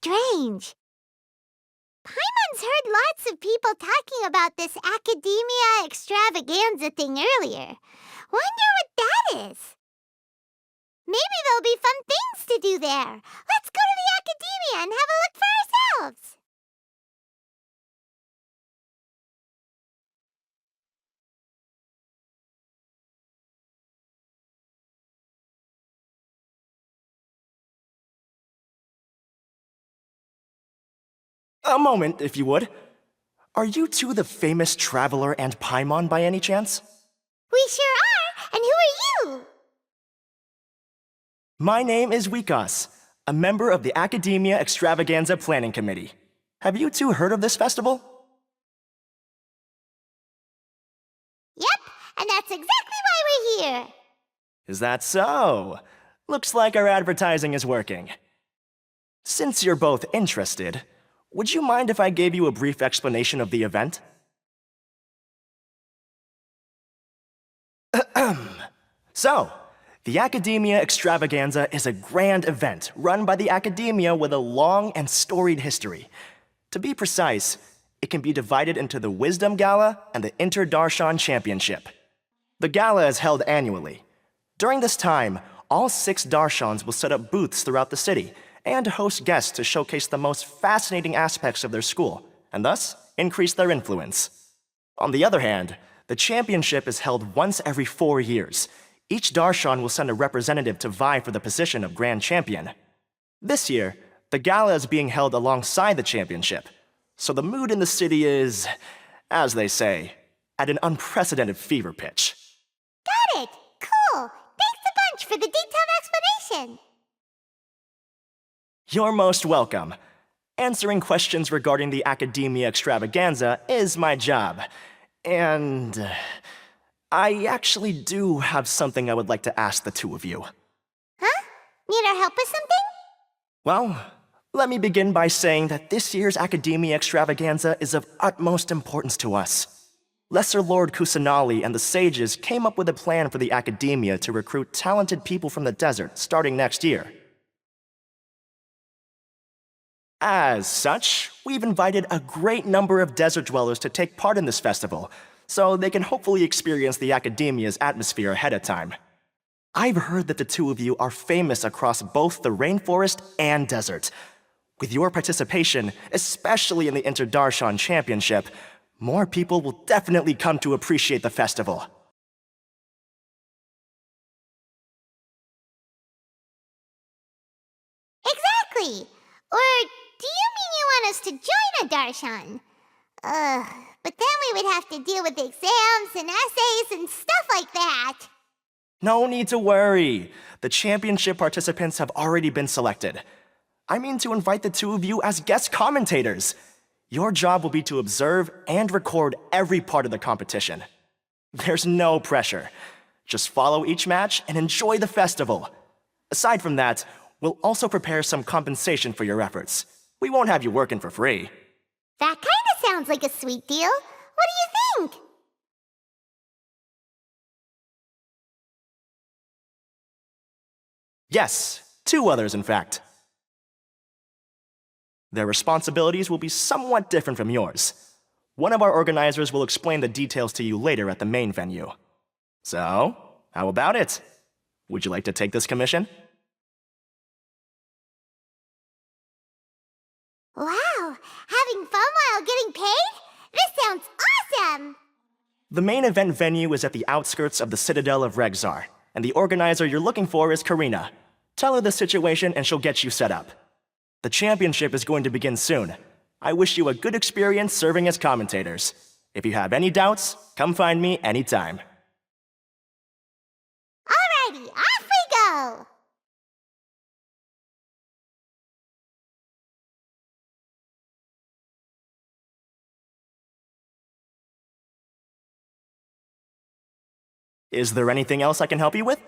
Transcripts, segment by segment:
strange. Paimon's heard lots of people talking about this academia extravaganza thing earlier. Wonder what that is. Maybe there'll be fun things to do there. Let's go to the academia and have a look for ourselves. A moment, if you would. Are you two the famous Traveler and Paimon by any chance? We sure are, and who are you? My name is Wikas, a member of the Academia Extravaganza Planning Committee. Have you two heard of this festival? Yep, and that's exactly why we're here. Is that so? Looks like our advertising is working. Since you're both interested, would you mind if I gave you a brief explanation of the event? So, the Academia Extravaganza is a grand event run by the Academia with a long and storied history. To be precise, it can be divided into the Wisdom Gala and the Inter-Darshan Championship. The gala is held annually. During this time, all 6 Darshans will set up booths throughout the city and host guests to showcase the most fascinating aspects of their school, and thus increase their influence. On the other hand, the championship is held once every 4 years. Each Darshan will send a representative to vie for the position of Grand Champion. This year, the gala is being held alongside the championship, so the mood in the city is, as they say, at an unprecedented fever pitch. Got it! Cool! Thanks a bunch for the detailed explanation! You're most welcome. Answering questions regarding the Academia Extravaganza is my job. And I actually do have something I would like to ask the two of you. Huh? Need our help with something? Well, let me begin by saying that this year's Academia Extravaganza is of utmost importance to us. Lesser Lord Kusanali and the sages came up with a plan for the Academia to recruit talented people from the desert starting next year. As such, we've invited a great number of desert dwellers to take part in this festival, so they can hopefully experience the Academia's atmosphere ahead of time. I've heard that the two of you are famous across both the rainforest and desert. With your participation, especially in the Inter-Darshan Championship, more people will definitely come to appreciate the festival. Exactly! Or do you mean you want us to join a Darshan? But then we would have to deal with exams and essays and stuff like that. No need to worry. The championship participants have already been selected. I mean to invite the two of you as guest commentators. Your job will be to observe and record every part of the competition. There's no pressure. Just follow each match and enjoy the festival. Aside from that, we'll also prepare some compensation for your efforts. We won't have you working for free. That kinda sounds like a sweet deal. What do you think? Yes, 2 others in fact. Their responsibilities will be somewhat different from yours. One of our organizers will explain the details to you later at the main venue. So, how about it? Would you like to take this commission? Wow! Having fun while getting paid? This sounds awesome! The main event venue is at the outskirts of the Citadel of Regzar, and the organizer you're looking for is Karina. Tell her the situation and she'll get you set up. The championship is going to begin soon. I wish you a good experience serving as commentators. If you have any doubts, come find me anytime. Alrighty, off we go! Is there anything else I can help you with?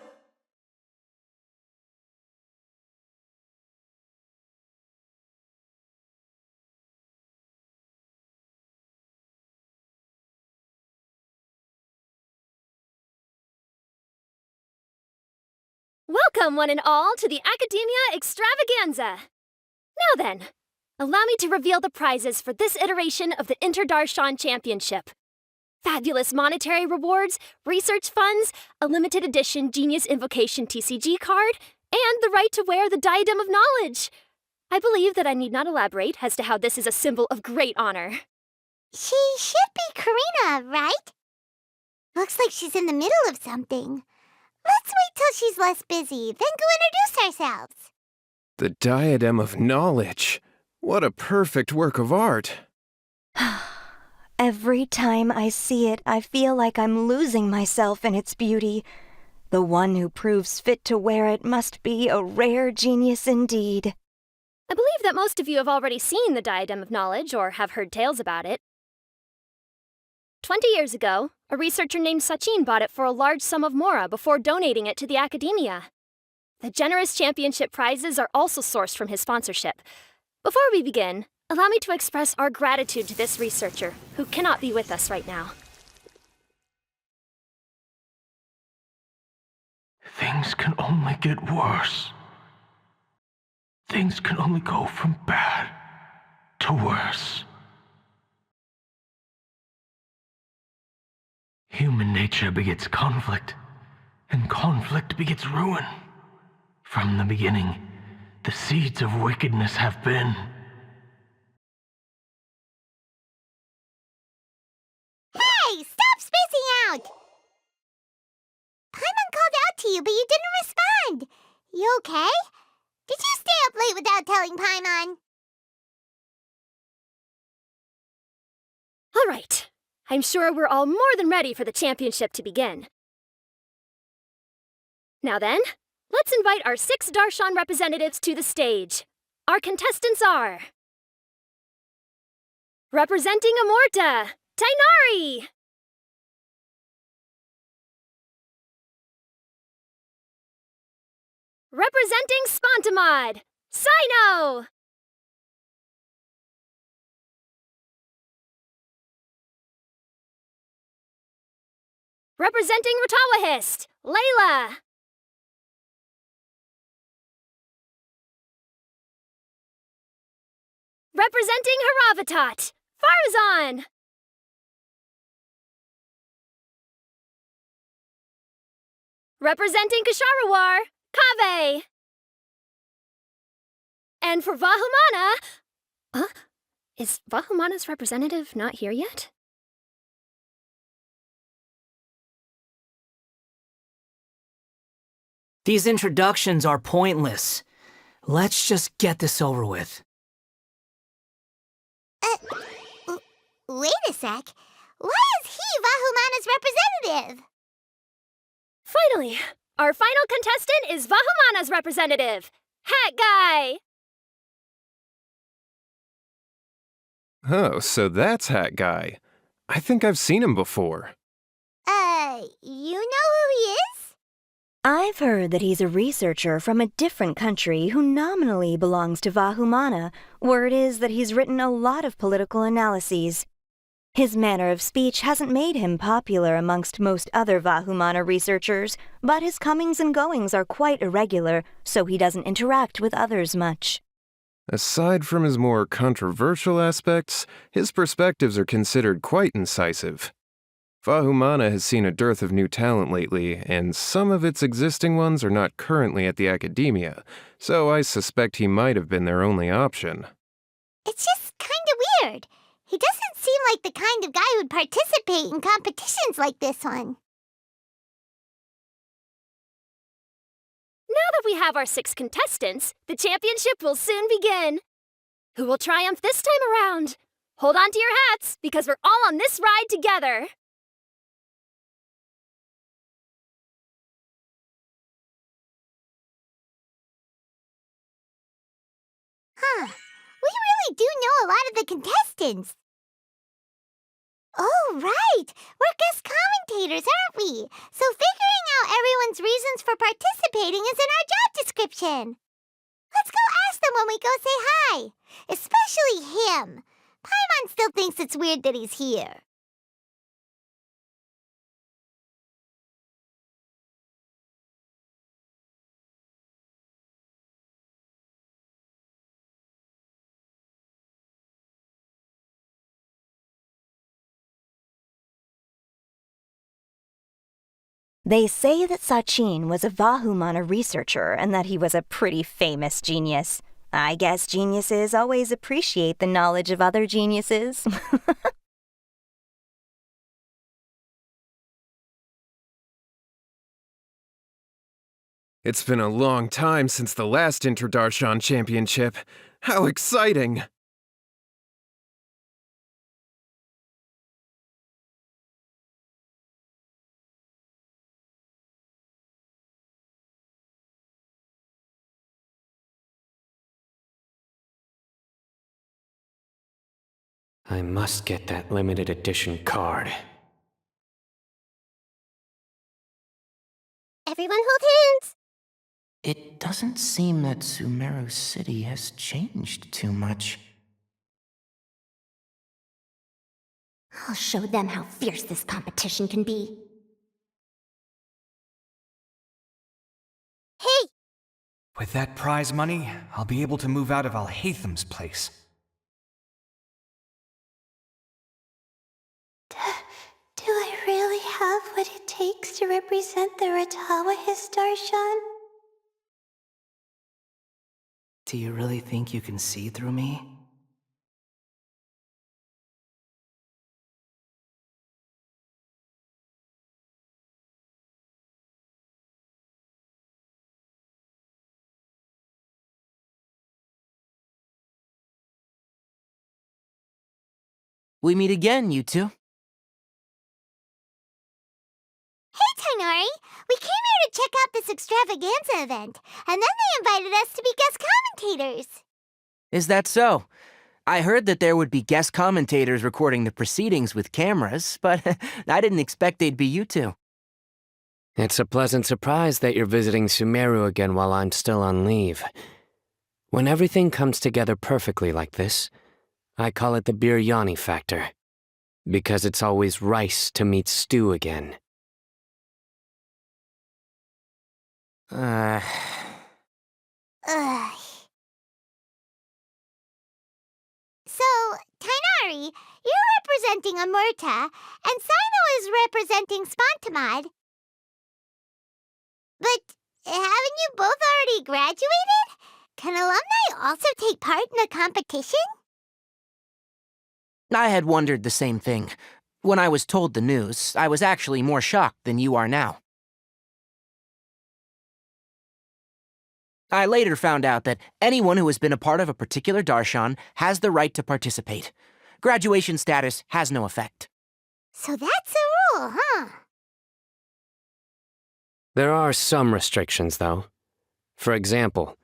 Welcome, one and all, to the Academia Extravaganza! Now then, Allow me to reveal the prizes for this iteration of the Inter-Darshan Championship. Fabulous monetary rewards, research funds, a limited edition Genius Invocation TCG card, and the right to wear the Diadem of Knowledge. I believe that I need not elaborate as to how this is a symbol of great honor. She should be Karina, right? Looks like she's in the middle of something. Let's wait till she's less busy, then go introduce ourselves. The Diadem of Knowledge. What a perfect work of art. Every time I see it, I feel like I'm losing myself in its beauty. The one who proves fit to wear it must be a rare genius indeed. I believe that most of you have already seen the Diadem of Knowledge or have heard tales about it. 20 years ago, a researcher named Sachin bought it for a large sum of mora before donating it to the academia. The generous championship prizes are also sourced from his sponsorship. Before we begin, allow me to express our gratitude to this researcher, who cannot be with us right now. Things can only get worse. Things can only go from bad to worse. Human nature begets conflict, and conflict begets ruin. From the beginning, the seeds of wickedness have been. Hey, stop spacing out! Paimon called out to you, but you didn't respond. You okay? Did you stay up late without telling Paimon? All right. I'm sure we're all more than ready for the championship to begin. Now then, let's invite our 6 Darshan representatives to the stage. Our contestants are... representing Amorta, Tainari! Representing Spontamod, Sino! Representing Ratawahist, Layla! Representing Haravatat, Farazan! Representing Kasharawar, Kaveh! And for Vahumana... Is Vahumana's representative not here yet? These introductions are pointless. Let's just get this over with. Wait a sec. Why is he Vahumana's representative? Finally, our final contestant is Vahumana's representative, Hat Guy! Oh, so that's Hat Guy. I think I've seen him before. You know who he is? I've heard that he's a researcher from a different country who nominally belongs to Vahumana. Word is that he's written a lot of political analyses. His manner of speech hasn't made him popular amongst most other Vahumana researchers, but his comings and goings are quite irregular, so he doesn't interact with others much. Aside from his more controversial aspects, his perspectives are considered quite incisive. Vahumana has seen a dearth of new talent lately, and some of its existing ones are not currently at the academia, so I suspect he might have been their only option. It's just kinda weird. He doesn't seem like the kind of guy who'd participate in competitions like this one. Now that we have our 6 contestants, the championship will soon begin. Who will triumph this time around? Hold on to your hats, because we're all on this ride together. Huh. We really do know a lot of the contestants. Oh, right. We're guest commentators, aren't we? So figuring out everyone's reasons for participating is in our job description. Let's go ask them when we go say hi. Especially him. Paimon still thinks it's weird that he's here. They say that Sachin was a Vahumana researcher and that he was a pretty famous genius. I guess geniuses always appreciate the knowledge of other geniuses. It's been a long time since the last Interdarshan Championship. How exciting! I must get that limited edition card. Everyone hold hands! It doesn't seem that Sumeru City has changed too much. I'll show them how fierce this competition can be. Hey! With that prize money, I'll be able to move out of Alhatham's place. Do I really have what it takes to represent the Ratawa Darshan? Do you really think you can see through me? We meet again, you two. Hey, Tainari! We came here to check out this extravaganza event, and then they invited us to be guest commentators. Is that so? I heard that there would be guest commentators recording the proceedings with cameras, but I didn't expect they'd be you two. It's a pleasant surprise that you're visiting Sumeru again while I'm still on leave. When everything comes together perfectly like this, I call it the biryani factor. Because it's always rice to meet stew again. Ugh. So, Tainari, you're representing Amurta, and Sino is representing Spontamod. But haven't you both already graduated? Can alumni also take part in the competition? I had wondered the same thing. When I was told the news, I was actually more shocked than you are now. I later found out that anyone who has been a part of a particular darshan has the right to participate. Graduation status has no effect. So that's the rule, huh? There are some restrictions, though. For example,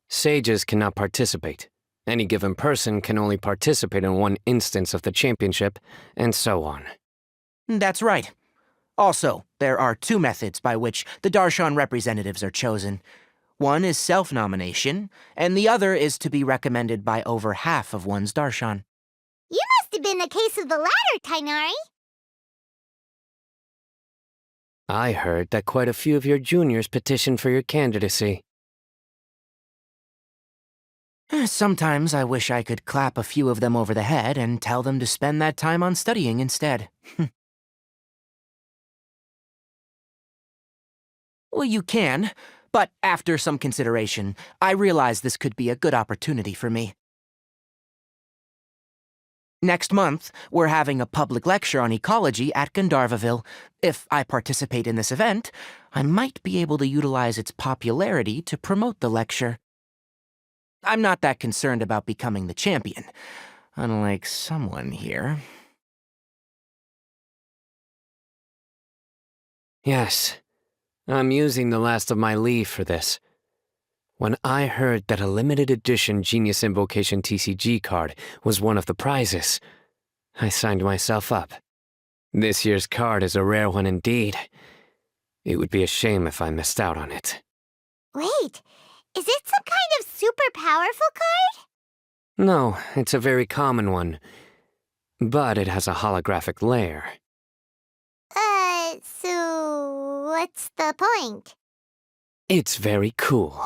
sages cannot participate. Any given person can only participate in one instance of the championship, and so on. That's right. Also, there are two methods by which the darshan representatives are chosen. One is self-nomination, and the other is to be recommended by over half of one's darshan. You must have been the case of the latter, Tainari. I heard that quite a few of your juniors petitioned for your candidacy. Sometimes I wish I could clap a few of them over the head and tell them to spend that time on studying instead. Well, you can, but after some consideration, I realize this could be a good opportunity for me. Next month, we're having a public lecture on ecology at Gandharvaville. If I participate in this event, I might be able to utilize its popularity to promote the lecture. I'm not that concerned about becoming the champion, unlike someone here. Yes, I'm using the last of my leave for this. When I heard that a limited edition Genius Invocation TCG card was one of the prizes, I signed myself up. This year's card is a rare one indeed. It would be a shame if I missed out on it. Wait, is it some kind of super powerful card? No, it's a very common one. But it has a holographic layer. So what's the point? It's very cool.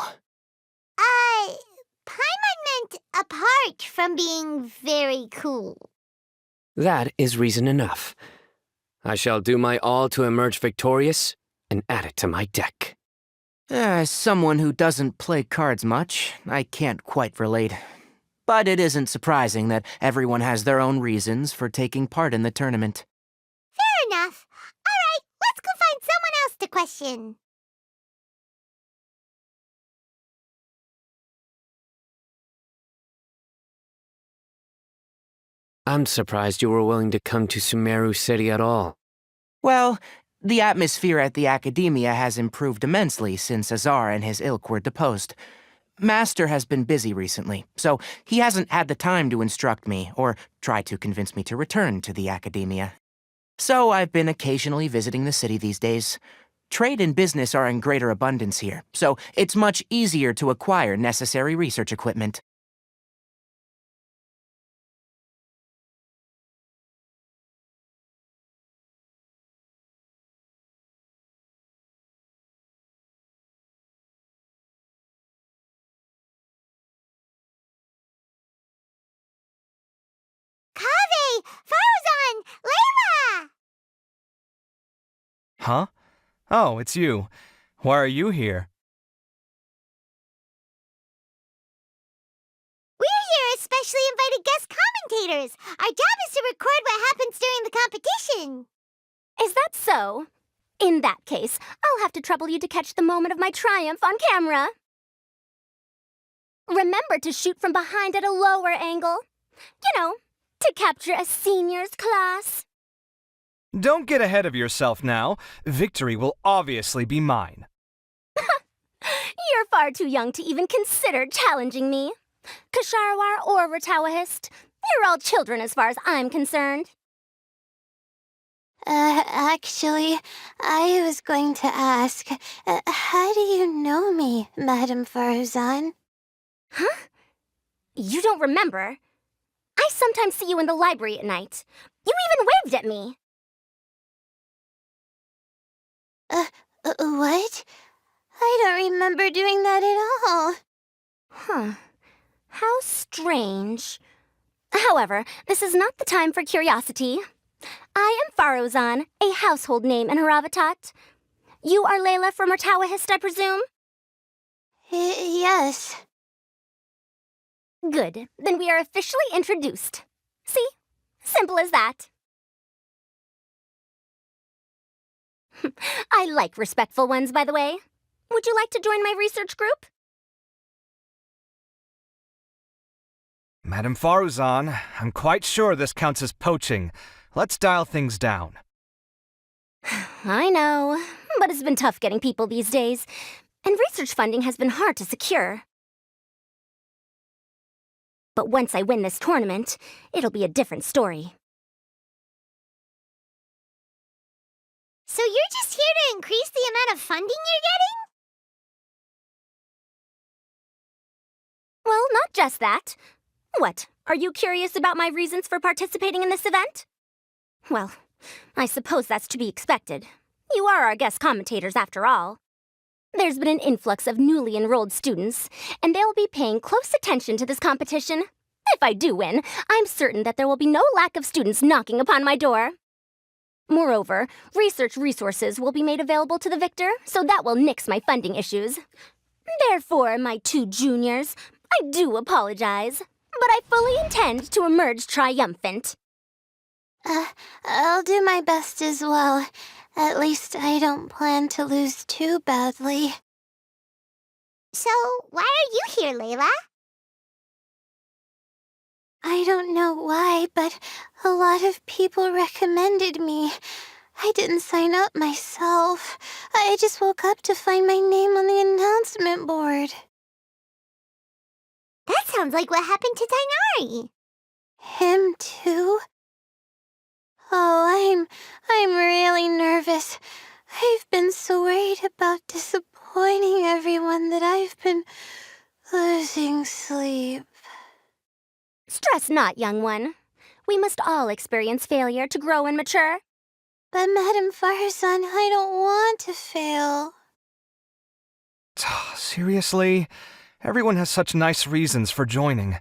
Paimon meant apart from being very cool. That is reason enough. I shall do my all to emerge victorious, and add it to my deck. As someone who doesn't play cards much, I can't quite relate. But it isn't surprising that everyone has their own reasons for taking part in the tournament. Fair enough. All right, let's go find someone else to question. I'm surprised you were willing to come to Sumeru City at all. Well, the atmosphere at the Academia has improved immensely since Azar and his ilk were deposed. Master has been busy recently, so he hasn't had the time to instruct me or try to convince me to return to the Academia. So I've been occasionally visiting the city these days. Trade and business are in greater abundance here, so it's much easier to acquire necessary research equipment. Kaveh! Farzan! Layla! Huh? Oh, it's you. Why are you here? We're here as specially invited guest commentators. Our job is to record what happens during the competition. Is that so? In that case, I'll have to trouble you to catch the moment of my triumph on camera. Remember to shoot from behind at a lower angle. You know, to capture a seniors class. Don't get ahead of yourself now. Victory will obviously be mine. You're far too young to even consider challenging me. Kasharawar or Ratawahist, you're all children as far as I'm concerned. Actually, I was going to ask, how do you know me, Madam Farzan? Huh? You don't remember? I sometimes see you in the library at night. You even waved at me. What? I don't remember doing that at all. Huh. How strange. However, this is not the time for curiosity. I am Farozan, a household name in Haravatat. You are Layla from Ratawahist, I presume? Yes. Good. Then we are officially introduced. See? Simple as that. I like respectful ones, by the way. Would you like to join my research group? Madam Faruzan, I'm quite sure this counts as poaching. Let's dial things down. I know, but it's been tough getting people these days, and research funding has been hard to secure. But once I win this tournament, it'll be a different story. So you're just here to increase the amount of funding you're getting? Well, not just that. What, are you curious about my reasons for participating in this event? Well, I suppose that's to be expected. You are our guest commentators after all. There's been an influx of newly enrolled students, and they'll be paying close attention to this competition. If I do win, I'm certain that there will be no lack of students knocking upon my door. Moreover, research resources will be made available to the victor, so that will nix my funding issues. Therefore, my two juniors, I do apologize, but I fully intend to emerge triumphant. I'll do my best as well. At least I don't plan to lose too badly. So, why are you here, Layla? I don't know why, but a lot of people recommended me. I didn't sign up myself. I just woke up to find my name on the announcement board. That sounds like what happened to Tainari. Him too? Oh, I'm really nervous. I've been so worried about disappointing everyone that I've been losing sleep. Stress not, young one. We must all experience failure to grow and mature. But Madam Farzan, I don't want to fail. Seriously? Everyone has such nice reasons for joining.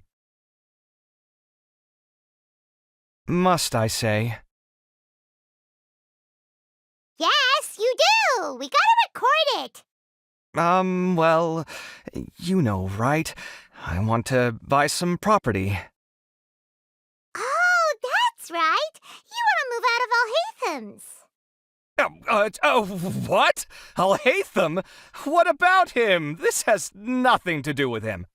Must I say? Yes, you do! too! We gotta record it! Well, you know, right? I want to buy some property. Oh, that's right! You want to move out of Alhatham's. What? Alhaitham? What about him? This has nothing to do with him.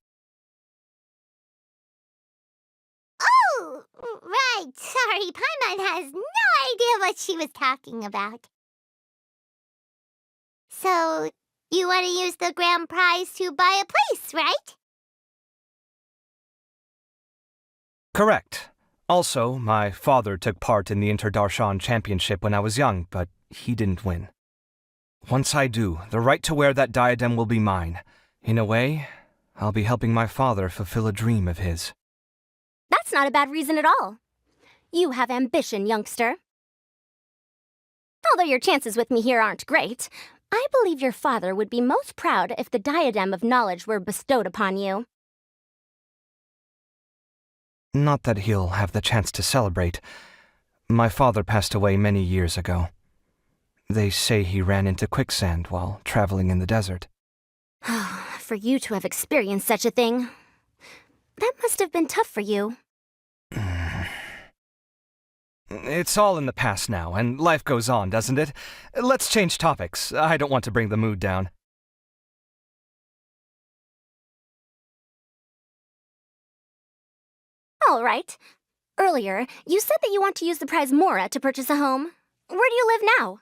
Oh, right. Sorry, Paimon has no idea what she was talking about. So, you want to use the grand prize to buy a place, right? Correct. Also, my father took part in the Interdarshan Championship when I was young, but he didn't win. Once I do, the right to wear that diadem will be mine. In a way, I'll be helping my father fulfill a dream of his. That's not a bad reason at all. You have ambition, youngster. Although your chances with me here aren't great, I believe your father would be most proud if the diadem of knowledge were bestowed upon you. Not that he'll have the chance to celebrate. My father passed away many years ago. They say he ran into quicksand while traveling in the desert. For you to have experienced such a thing, that must have been tough for you. It's all in the past now, and life goes on, doesn't it? Let's change topics. I don't want to bring the mood down. All right. Earlier, you said that you want to use the prize Mora to purchase a home. Where do you live now?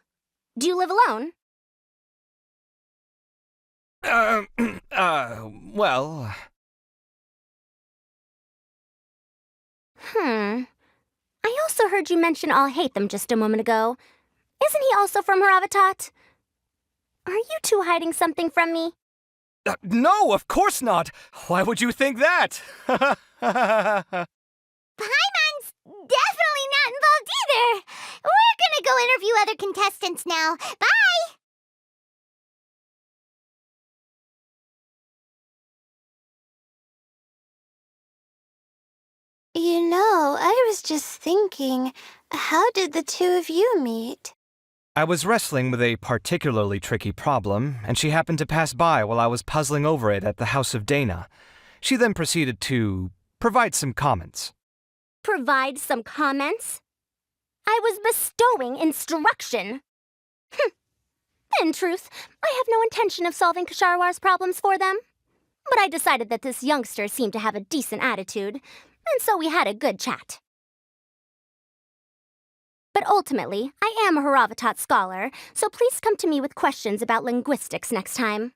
Do you live alone? Well... I also heard you mention Alhaitham just a moment ago. Isn't he also from Haravatat? Are you two hiding something from me? No, of course not! Why would you think that? Paimon's definitely not involved either! We're gonna go interview other contestants now. Bye! You know, I was just thinking, how did the two of you meet? I was wrestling with a particularly tricky problem, and she happened to pass by while I was puzzling over it at the House of Dana. She then proceeded to provide some comments. Provide some comments? I was bestowing instruction. In truth, I have no intention of solving Kasharwar's problems for them. But I decided that this youngster seemed to have a decent attitude, and so we had a good chat. But ultimately, I am a Haravatat scholar, so please come to me with questions about linguistics next time.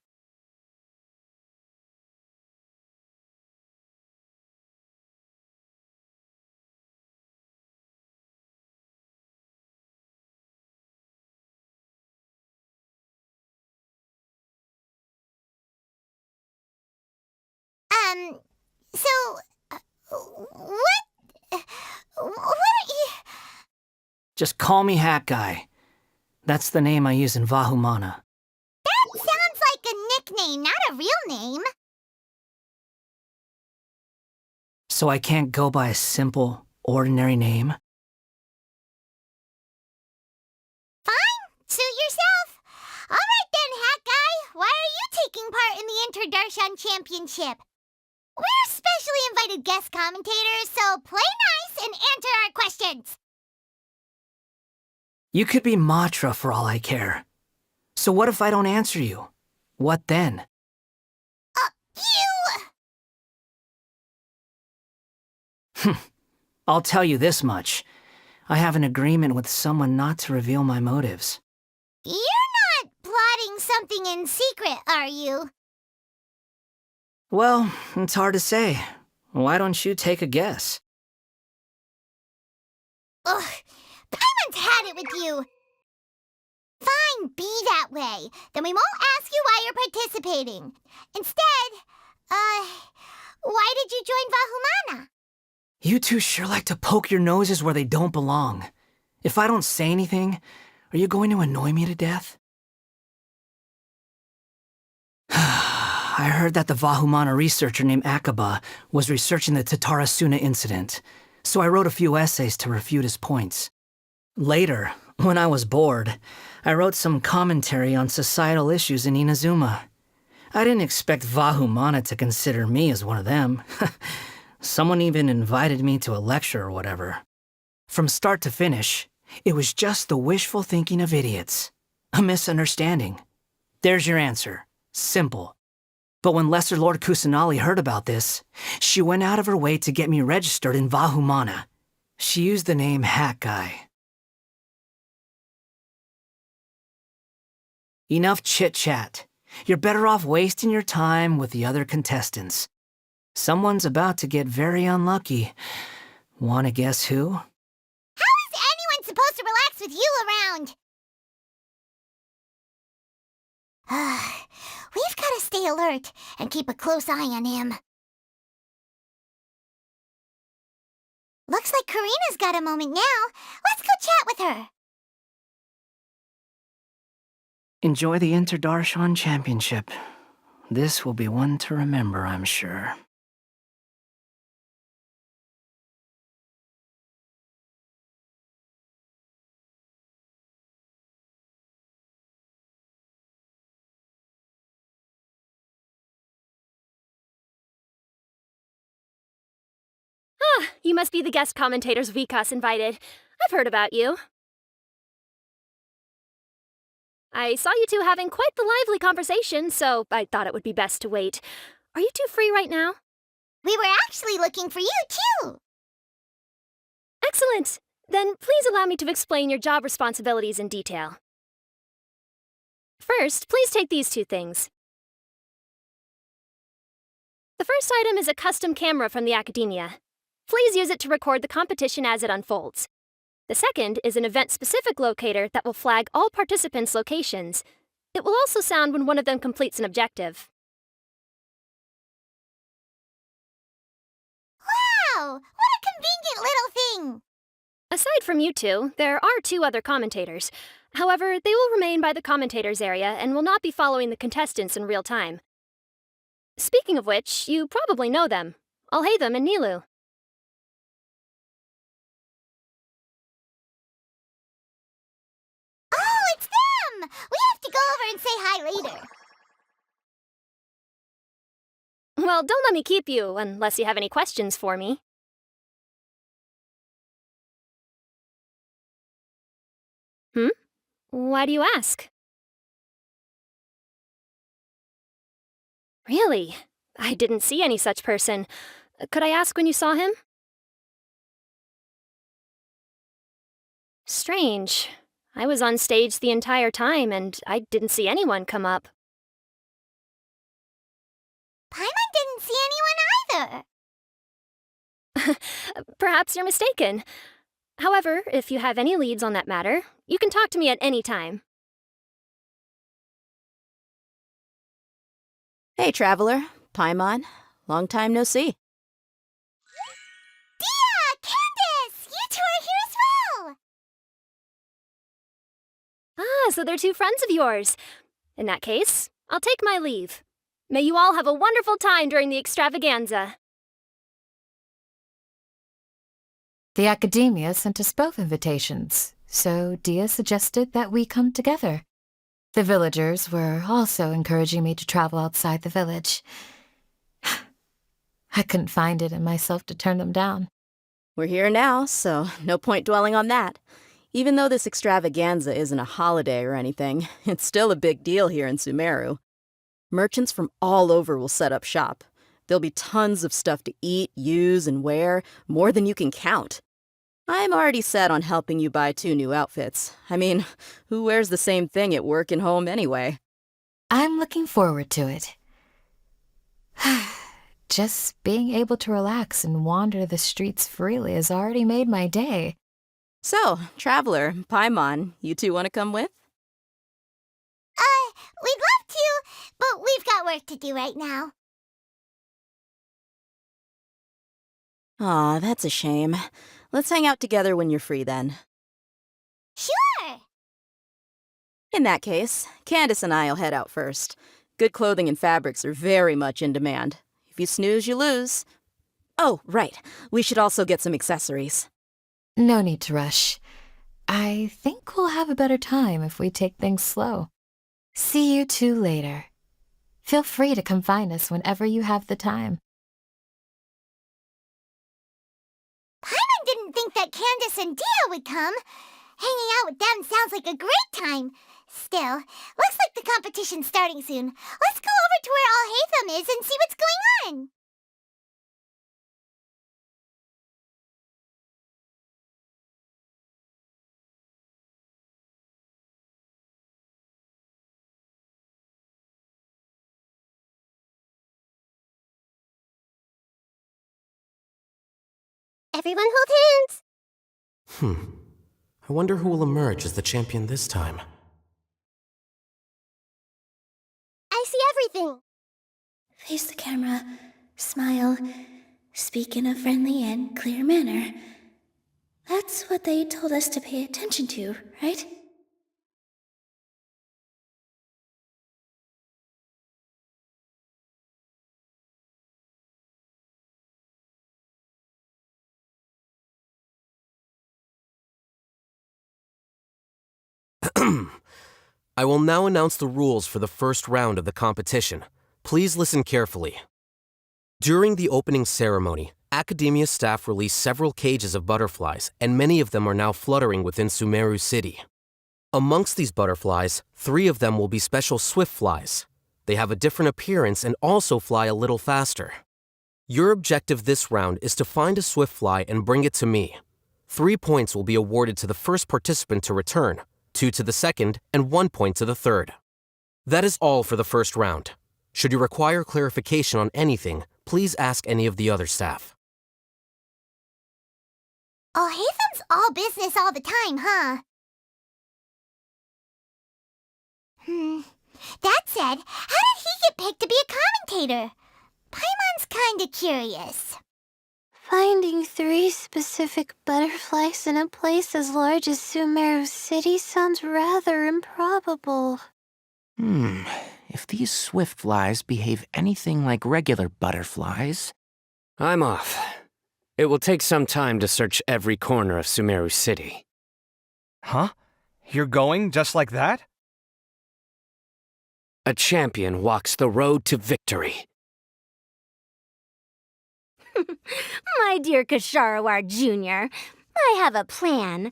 What are you... Just call me Hat Guy. That's the name I use in Vahumana. That sounds like a nickname, not a real name. So I can't go by a simple, ordinary name? Fine, suit yourself. All right then, Hat Guy. Why are you taking part in the Interdarshan Championship? We're specially invited guest commentators, so play nice and answer our questions. You could be Matra for all I care. So what if I don't answer you? What then? I'll tell you this much. I have an agreement with someone not to reveal my motives. You're not plotting something in secret, are you? Well, it's hard to say. Why don't you take a guess? Ugh, Paimon's had it with you. Fine, be that way. Then we won't ask you why you're participating. Instead, why did you join Vahumana? You two sure like to poke your noses where they don't belong. If I don't say anything, are you going to annoy me to death? I heard that the Vahumana researcher named Akaba was researching the Tatarasuna incident, so I wrote a few essays to refute his points. Later, When I was bored, I wrote some commentary on societal issues in Inazuma. I didn't expect Vahumana to consider me as one of them. Someone even invited me to a lecture or whatever. From start to finish, it was just the wishful thinking of idiots. A misunderstanding. There's your answer. Simple. But when Lesser Lord Kusanali heard about this, she went out of her way to get me registered in Vahumana. She used the name Hat Guy. Enough chit-chat. You're better off wasting your time with the other contestants. Someone's about to get very unlucky. Wanna guess who? How is anyone supposed to relax with you around? We've got to stay alert and keep a close eye on him. Looks like Karina's got a moment now. Let's go chat with her. Enjoy the Interdarshan Championship. This will be one to remember, I'm sure. Ah, you must be the guest commentators Vikas invited. I've heard about you. I saw you two having quite the lively conversation, so I thought it would be best to wait. Are you two free right now? We were actually looking for you, too. Excellent. Then please allow me to explain your job responsibilities in detail. First, please take these two things. The first item is a custom camera from the Academia. Please use it to record the competition as it unfolds. The second is an event-specific locator that will flag all participants' locations. It will also sound when one of them completes an objective. Wow! What a convenient little thing! Aside from you two, there are two other commentators. However, they will remain by the commentators area and will not be following the contestants in real time. Speaking of which, you probably know them. Alhaitham and Nilu. Oh, it's them! We have to go over and say hi later. Well, don't let me keep you, unless you have any questions for me. Why do you ask? Really? I didn't see any such person. Could I ask when you saw him? Strange. I was on stage the entire time, and I didn't see anyone come up. Paimon didn't see anyone either. Perhaps you're mistaken. However, if you have any leads on that matter, you can talk to me at any time. Hey, Traveler. Paimon. Long time no see. Dia! Candace! You two are here as well! Ah, so they're two friends of yours. In that case, I'll take my leave. May you all have a wonderful time during the extravaganza. The Academia sent us both invitations, so Dia suggested that we come together. The villagers were also encouraging me to travel outside the village. I couldn't find it in myself to turn them down. We're here now, so no point dwelling on that. Even though this extravaganza isn't a holiday or anything, it's still a big deal here in Sumeru. Merchants from all over will set up shop. There'll be tons of stuff to eat, use, and wear, more than you can count. I'm already set on helping you buy 2 new outfits. I mean, who wears the same thing at work and home anyway? I'm looking forward to it. Just being able to relax and wander the streets freely has already made my day. So, Traveler, Paimon, you two want to come with? We'd love to, but we've got work to do right now. Aw, that's a shame. Let's hang out together when you're free then. Sure! In that case, Candace and I'll head out first. Good clothing and fabrics are very much in demand. If you snooze, you lose. Oh, right. We should also get some accessories. No need to rush. I think we'll have a better time if we take things slow. See you two later. Feel free to come find us whenever you have the time. Paimon didn't think that Candace and Dia would come. Hanging out with them sounds like a great time. Still, looks like the competition's starting soon. Let's go over to where Alhaitham is and see what's going on. Everyone hold hands. I wonder who will emerge as the champion this time. I see everything. Face the camera, smile, speak in a friendly and clear manner. That's what they told us to pay attention to, right? I will now announce the rules for the first round of the competition. Please listen carefully. During the opening ceremony, Academia staff released several cages of butterflies, and many of them are now fluttering within Sumeru City. Amongst these butterflies, 3 of them will be special swift flies. They have a different appearance and also fly a little faster. Your objective this round is to find a swift fly and bring it to me. 3 points will be awarded to the first participant to return, 2 to the second, and 1 point to the third. That is all for the first round. Should you require clarification on anything, please ask any of the other staff. Alhaitham's all business all the time, huh? That said, how did he get picked to be a commentator? Paimon's kinda curious. Finding 3 specific butterflies in a place as large as Sumeru City sounds rather improbable. If these swift flies behave anything like regular butterflies... I'm off. It will take some time to search every corner of Sumeru City. Huh? You're going just like that? A champion walks the road to victory. My dear Kasharawar Jr., I have a plan.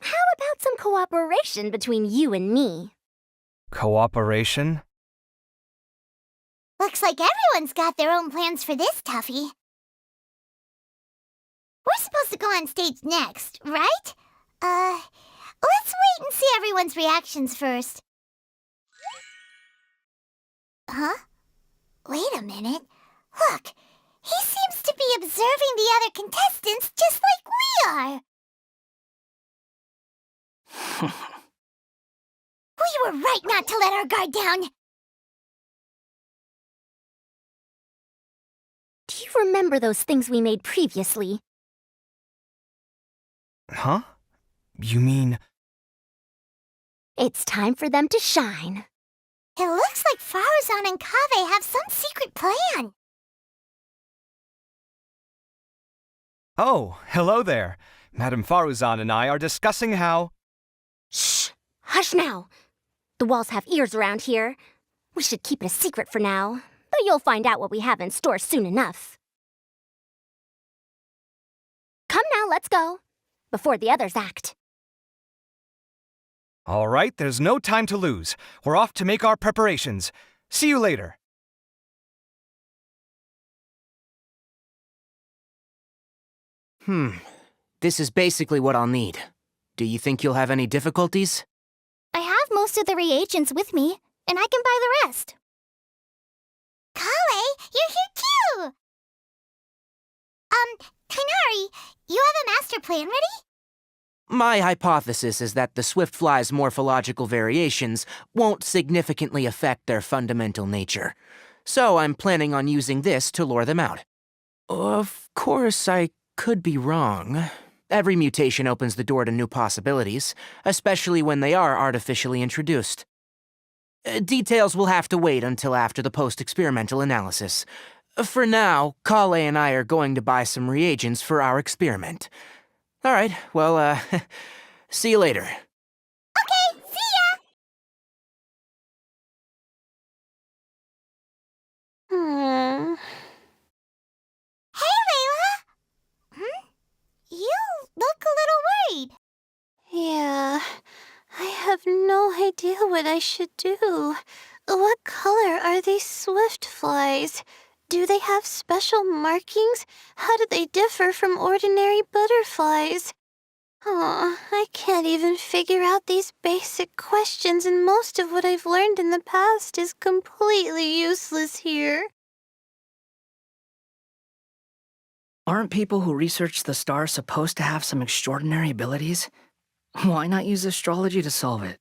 How about some cooperation between you and me? Cooperation? Looks like everyone's got their own plans for this, Tuffy. We're supposed to go on stage next, right? Let's wait and see everyone's reactions first. Huh? Wait a minute. Look, he seems to be observing the other contestants just like we are. We were right not to let our guard down. Do you remember those things we made previously? Huh? You mean... It's time for them to shine. It looks like Faruzan and Kaveh have some secret plan. Oh, hello there. Madame Faruzan and I are discussing how... Shh! Hush now! The walls have ears around here. We should keep it a secret for now, but you'll find out what we have in store soon enough. Come now, let's go. Before the others act. All right, there's no time to lose. We're off to make our preparations. See you later. This is basically what I'll need. Do you think you'll have any difficulties? I have most of the reagents with me, and I can buy the rest. Kale, you're here too! Kainari, you have a master plan ready? My hypothesis is that the swift fly's morphological variations won't significantly affect their fundamental nature. So I'm planning on using this to lure them out. Of course, I could be wrong. Every mutation opens the door to new possibilities, especially when they are artificially introduced. Details will have to wait until after the post-experimental analysis. For now, Kale and I are going to buy some reagents for our experiment. All right, well, See you later. Okay, see ya! Hey, Layla! You look a little worried. Yeah, I have no idea what I should do. What color are these swift flies? Do they have special markings? How do they differ from ordinary butterflies? Oh, I can't even figure out these basic questions, and most of what I've learned in the past is completely useless here. Aren't people who research the stars supposed to have some extraordinary abilities? Why not use astrology to solve it?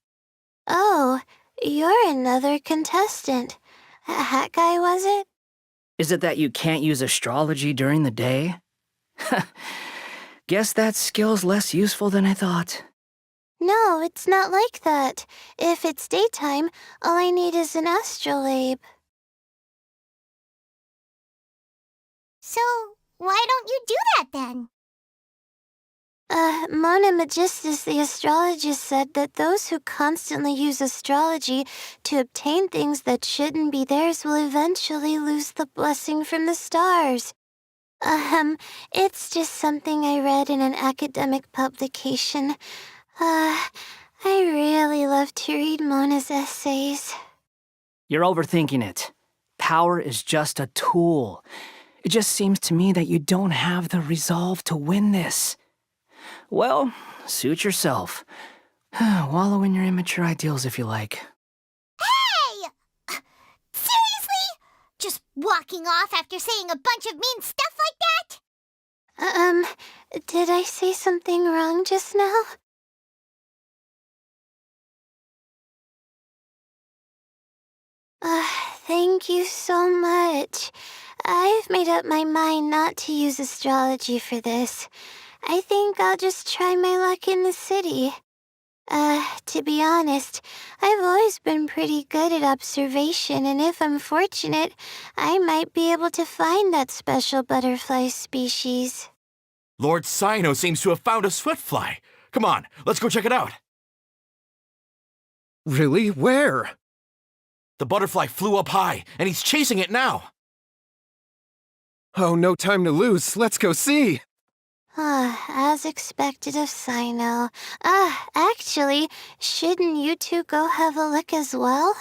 Oh, you're another contestant. A hat guy, was it? Is it that you can't use astrology during the day? Guess that skill's less useful than I thought. No, it's not like that. If it's daytime, all I need is an astrolabe. So, why don't you do that then? Mona Magistus the astrologist said that those who constantly use astrology to obtain things that shouldn't be theirs will eventually lose the blessing from the stars. It's just something I read in an academic publication. I really love to read Mona's essays. You're overthinking it. Power is just a tool. It just seems to me that you don't have the resolve to win this. Well, suit yourself. Wallow in your immature ideals if you like. Hey! Seriously? Just walking off after saying a bunch of mean stuff like that? Did I say something wrong just now? Thank you so much. I've made up my mind not to use astrology for this. I think I'll just try my luck in the city. To be honest, I've always been pretty good at observation, and if I'm fortunate, I might be able to find that special butterfly species. Lord Cyno seems to have found a swiftfly. Come on, let's go check it out. Really? Where? The butterfly flew up high, and he's chasing it now. Oh, no time to lose. Let's go see. As expected of Cyno. Actually, shouldn't you two go have a look as well?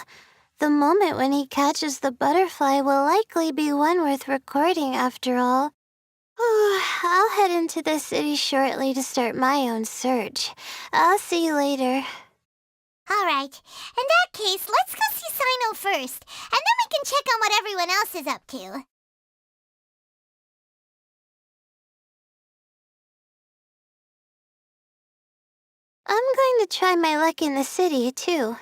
The moment when he catches the butterfly will likely be one worth recording after all. I'll head into the city shortly to start my own search. I'll see you later. Alright, in that case, let's go see Cyno first, and then we can check on what everyone else is up to. I'm going to try my luck in the city, too.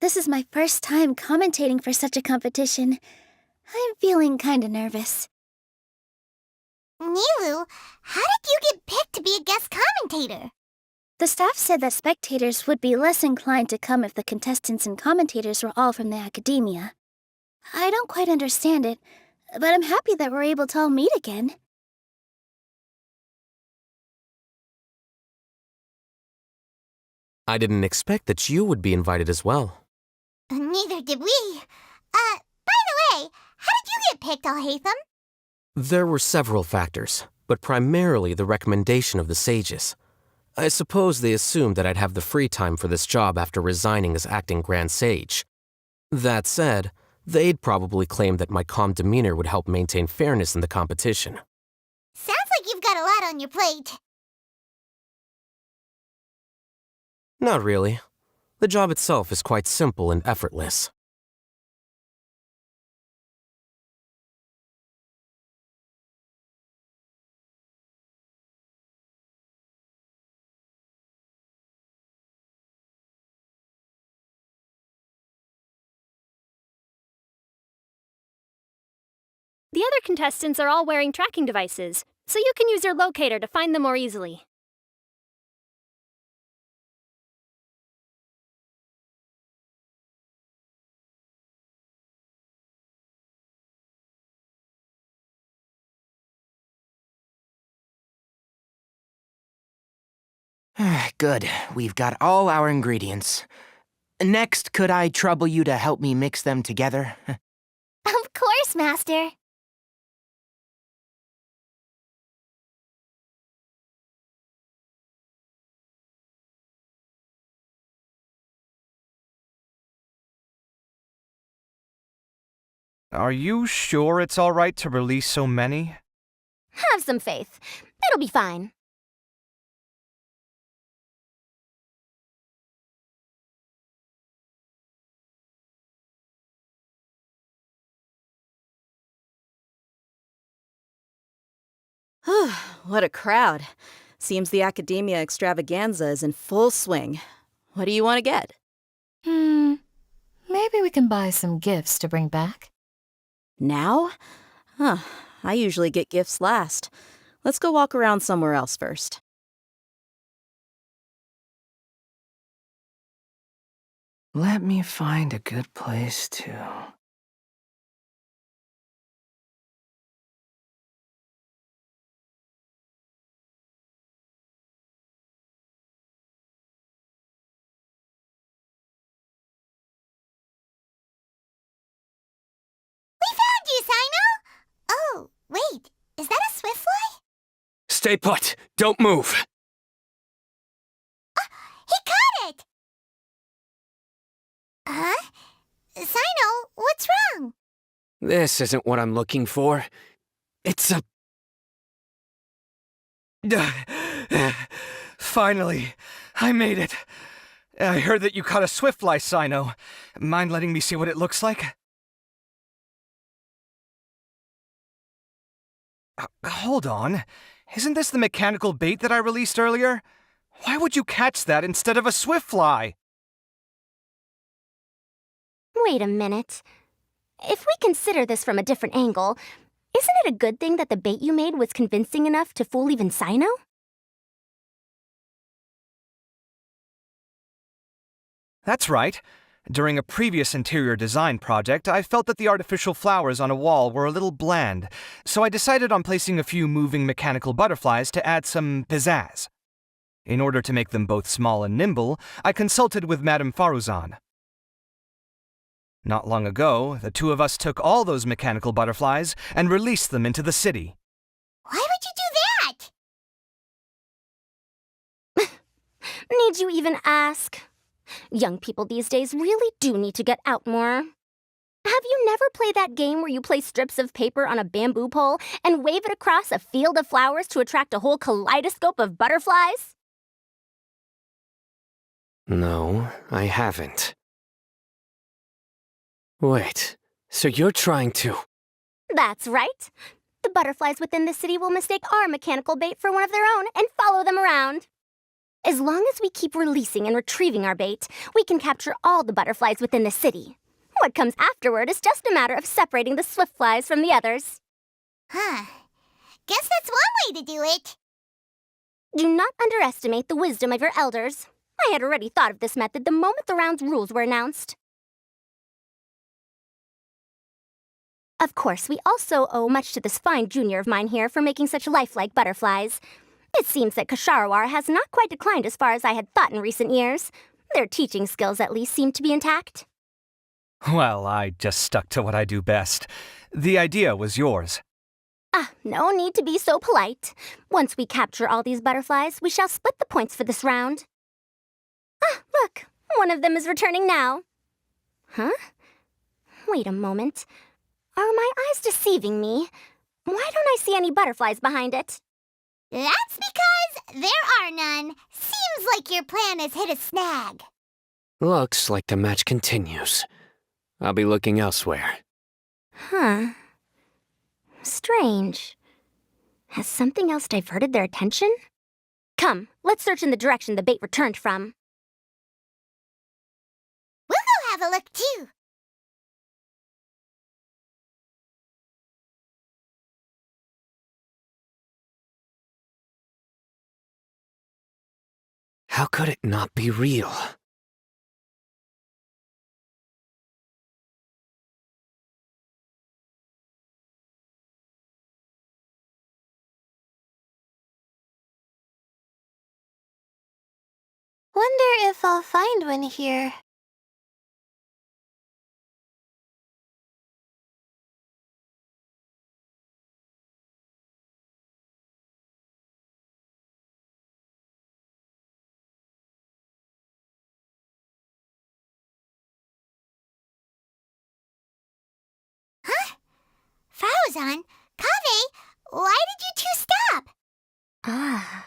This is my first time commentating for such a competition. I'm feeling kinda nervous. Nilu, how did you get picked to be a guest commentator? The staff said that spectators would be less inclined to come if the contestants and commentators were all from the academia. I don't quite understand it, but I'm happy that we're able to all meet again. I didn't expect that you would be invited as well. Neither did we. By the way, how did you get picked, Alhaitham? There were several factors, but primarily the recommendation of the sages. I suppose they assumed that I'd have the free time for this job after resigning as acting Grand Sage. That said, they'd probably claim that my calm demeanor would help maintain fairness in the competition. Sounds like you've got a lot on your plate. Not really. The job itself is quite simple and effortless. The other contestants are all wearing tracking devices. so you can use your locator to find them more easily. Good. We've got all our ingredients. Next, could I trouble you to help me mix them together? Of course, Master. Are you sure it's all right to release so many? Have some faith. It'll be fine. What a crowd. Seems the academia extravaganza is in full swing. What do you want to get? Maybe we can buy some gifts to bring back. Now? Huh. I usually get gifts last. Let's go walk around somewhere else first. Let me find a good place to... We found you, Sino! Oh, wait, is that a swiftfly? Stay put! Don't move! He caught it! Huh? Sino, what's wrong? This isn't what I'm looking for. It's a... Finally, I made it. I heard that you caught a swiftfly, Sino. Mind letting me see what it looks like? Hold on. Isn't this the mechanical bait that I released earlier? Why would you catch that instead of a swiftfly? Wait a minute. If we consider this from a different angle, isn't it a good thing that the bait you made was convincing enough to fool even Sino? That's right. During a previous interior design project, I felt that the artificial flowers on a wall were a little bland, so I decided on placing a few moving mechanical butterflies to add some pizzazz. In order to make them both small and nimble, I consulted with Madame Faruzan. Not long ago, the two of us took all those mechanical butterflies and released them into the city. Why would you do that? Need you even ask? Young people these days really do need to get out more. Have you never played that game where you place strips of paper on a bamboo pole and wave it across a field of flowers to attract a whole kaleidoscope of butterflies? No, I haven't. Wait, so you're trying to... That's right. The butterflies within the city will mistake our mechanical bait for one of their own and follow them around. As long as we keep releasing and retrieving our bait, we can capture all the butterflies within the city. What comes afterward is just a matter of separating the swiftflies from the others. Huh. Guess that's one way to do it. Do not underestimate the wisdom of your elders. I had already thought of this method the moment the round's rules were announced. Of course, we also owe much to this fine junior of mine here for making such lifelike butterflies. It seems that Kasharawar has not quite declined as far as I had thought in recent years. Their teaching skills at least seem to be intact. Well, I just stuck to what I do best. The idea was yours. No need to be so polite. Once we capture all these butterflies, we shall split the points for this round. Look, one of them is returning now. Huh? Wait a moment. Are my eyes deceiving me? Why don't I see any butterflies behind it? That's because there are none. Seems like your plan has hit a snag. Looks like the match continues. I'll be looking elsewhere. Huh. Strange. Has something else diverted their attention? Come, let's search in the direction the bait returned from. We'll go have a look, too. How could it not be real? Wonder if I'll find one here. Fauzan, Kaveh, why did you two stop? Ah.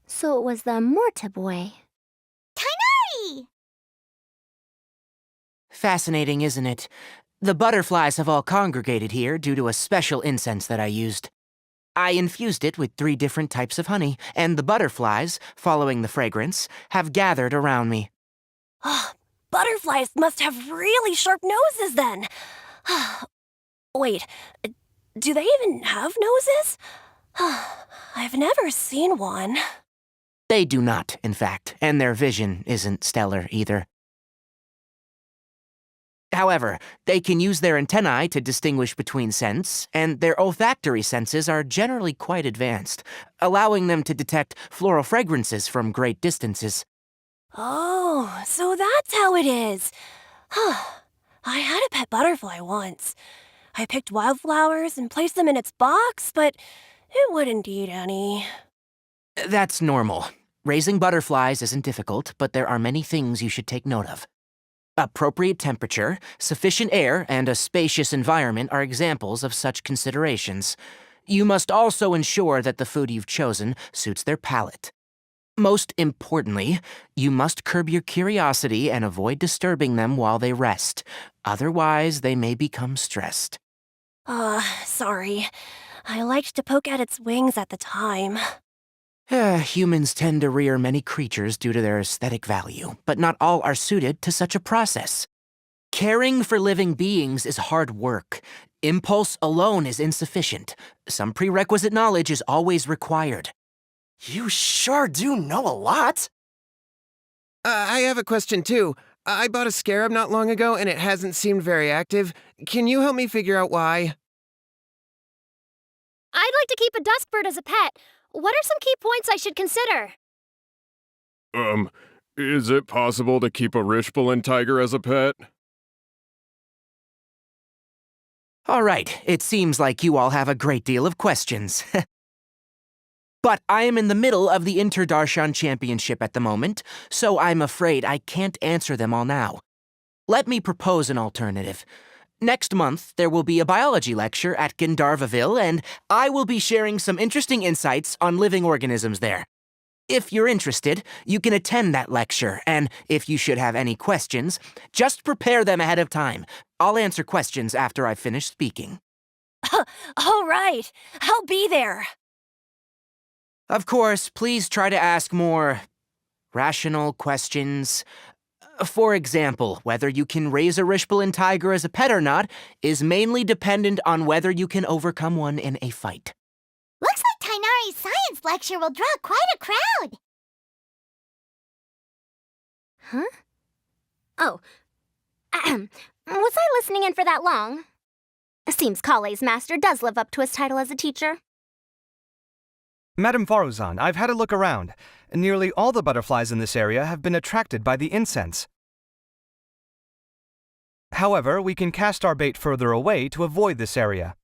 So it was the Morta boy. Tainari! Fascinating, isn't it? The butterflies have all congregated here due to a special incense that I used. I infused it with 3 different types of honey, and the butterflies, following the fragrance, have gathered around me. Butterflies must have really sharp noses then. Wait, do they even have noses? I've never seen one. They do not, in fact, and their vision isn't stellar either. However, they can use their antennae to distinguish between scents, and their olfactory senses are generally quite advanced, allowing them to detect floral fragrances from great distances. Oh, so that's how it is. I had a pet butterfly once. I picked wildflowers and placed them in its box, but it wouldn't eat any. That's normal. Raising butterflies isn't difficult, but there are many things you should take note of. Appropriate temperature, sufficient air, and a spacious environment are examples of such considerations. You must also ensure that the food you've chosen suits their palate. Most importantly, you must curb your curiosity and avoid disturbing them while they rest. Otherwise, they may become stressed. Sorry. I liked to poke at its wings at the time. Humans tend to rear many creatures due to their aesthetic value, but not all are suited to such a process. Caring for living beings is hard work. Impulse alone is insufficient. Some prerequisite knowledge is always required. You sure do know a lot. I have a question too. I bought a scarab not long ago and it hasn't seemed very active. Can you help me figure out why? I'd like to keep a duskbird as a pet. What are some key points I should consider? Is it possible to keep a Rishbalin tiger as a pet? All right, it seems like you all have a great deal of questions. But I am in the middle of the Inter-Darshan Championship at the moment, so I'm afraid I can't answer them all now. Let me propose an alternative. Next month, there will be a biology lecture at Gandharvaville, and I will be sharing some interesting insights on living organisms there. If you're interested, you can attend that lecture, and if you should have any questions, just prepare them ahead of time. I'll answer questions after I've finished speaking. All right, I'll be there. Of course, please try to ask more rational questions. For example, whether you can raise a Rishbalin tiger as a pet or not is mainly dependent on whether you can overcome one in a fight. Looks like Tainari's science lecture will draw quite a crowd. Huh? Oh. Was I listening in for that long? Seems Kale's master does live up to his title as a teacher. Madam Faruzan, I've had a look around. Nearly all the butterflies in this area have been attracted by the incense. However, we can cast our bait further away to avoid this area.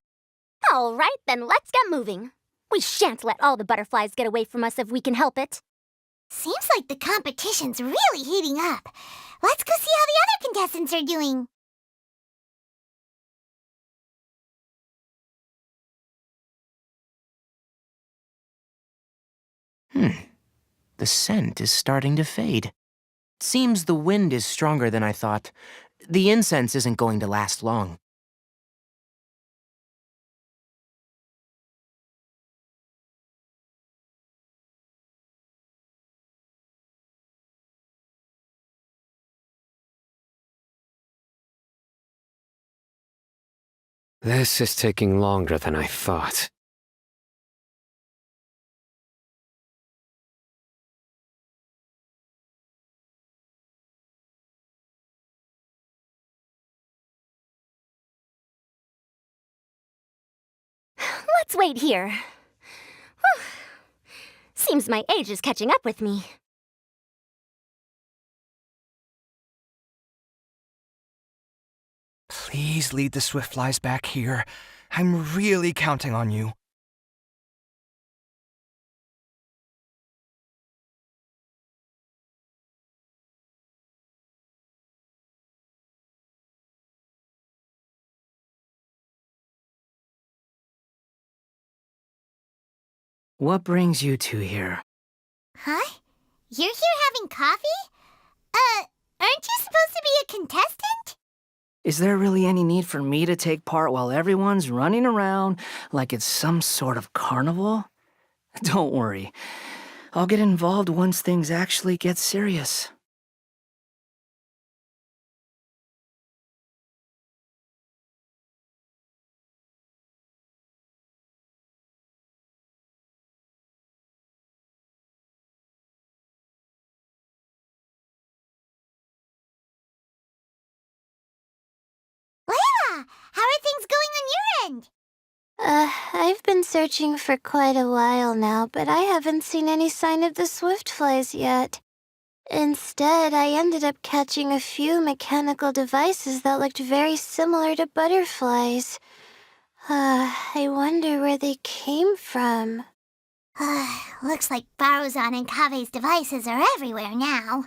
All right, then let's get moving. We shan't let all the butterflies get away from us if we can help it. Seems like the competition's really heating up. Let's go see how the other contestants are doing. The scent is starting to fade. Seems the wind is stronger than I thought. The incense isn't going to last long. This is taking longer than I thought. Let's wait here. Whew. Seems my age is catching up with me. Please lead the Swiftflies back here. I'm really counting on you. What brings you two here? Huh? You're here having coffee? Aren't you supposed to be a contestant? Is there really any need for me to take part while everyone's running around like it's some sort of carnival? Don't worry. I'll get involved once things actually get serious. Layla, how are things going on your end? I've been searching for quite a while now, but I haven't seen any sign of the Swiftflies yet. Instead, I ended up catching a few mechanical devices that looked very similar to butterflies. I wonder where they came from. Looks like Baruzan and Kave's devices are everywhere now.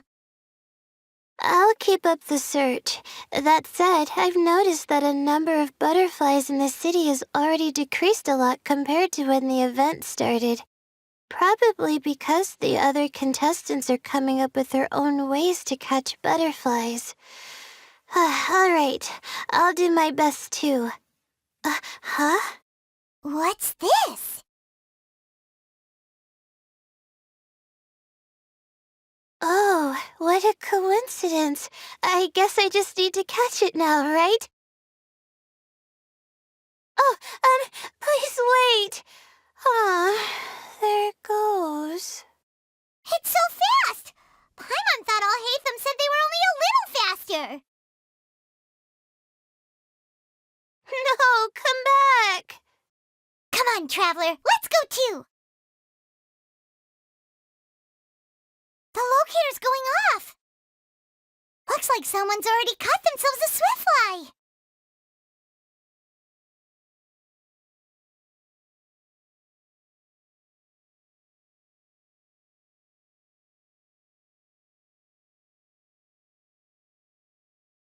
I'll keep up the search. That said, I've noticed that a number of butterflies in the city has already decreased a lot compared to when the event started. Probably because the other contestants are coming up with their own ways to catch butterflies. Alright, I'll do my best too. Huh? What's this? Oh, what a coincidence. I guess I just need to catch it now, right? Oh, please wait. There it goes. It's so fast! Paimon thought all Hatham said they were only a little faster. No, come back! Come on, Traveler, let's go too! The locator's going off! Looks like someone's already caught themselves a Swiftfly!